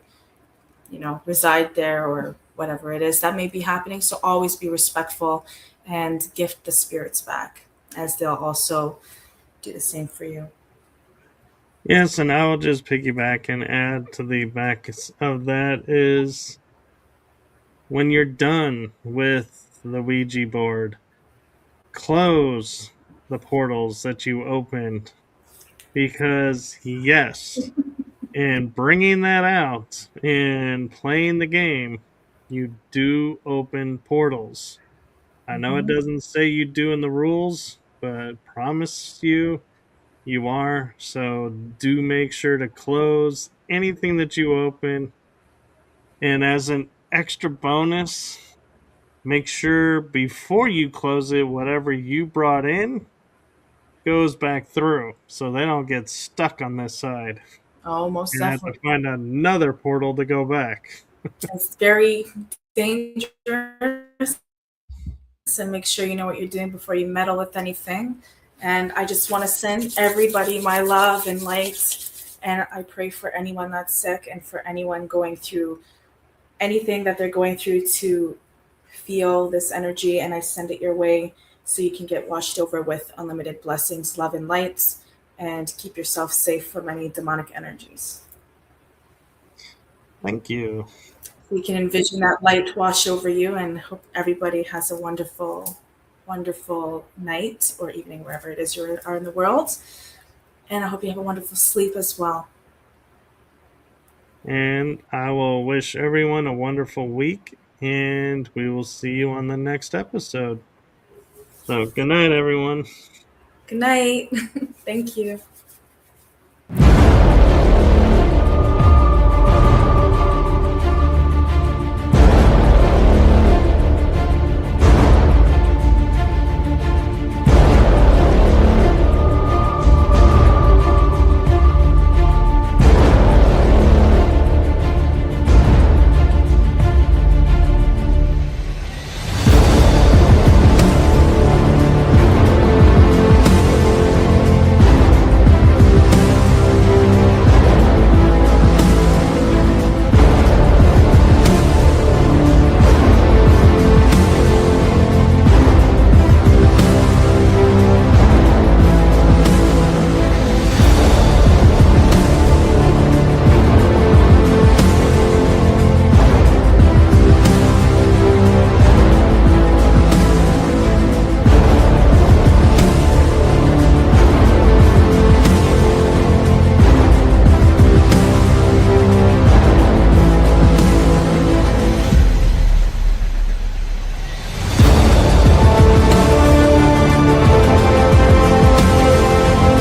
reside there or whatever it is that may be happening. So always be respectful and gift the spirits back, as they'll also do the same for you. Yes, and I will just piggyback and add to the back of that is when you're done with the Ouija board, close the portals that you opened because, yes, in bringing that out and playing the game, you do open portals. I know it Mhm. doesn't say you do in the rules, but promise you you are. So do make sure to close anything that you open. And as an extra bonus, make sure before you close it, whatever you brought in goes back through so they don't get stuck on this side Oh, most and have to definitely. find another portal to go back. It's very dangerous, and make sure you know what you're doing before you meddle with anything. And I just want to send everybody my love and light. And I pray for anyone that's sick and for anyone going through anything that they're going through to feel this energy. And I send it your way so you can get washed over with unlimited blessings, love, and lights, and keep yourself safe from any demonic energies. Thank you. We can envision that light wash over you and hope everybody has a wonderful, wonderful night or evening, wherever it is you are in the world. And I hope you have a wonderful sleep as well. And I will wish everyone a wonderful week, and we will see you on the next episode. So, good night, everyone. Good night. Thank you.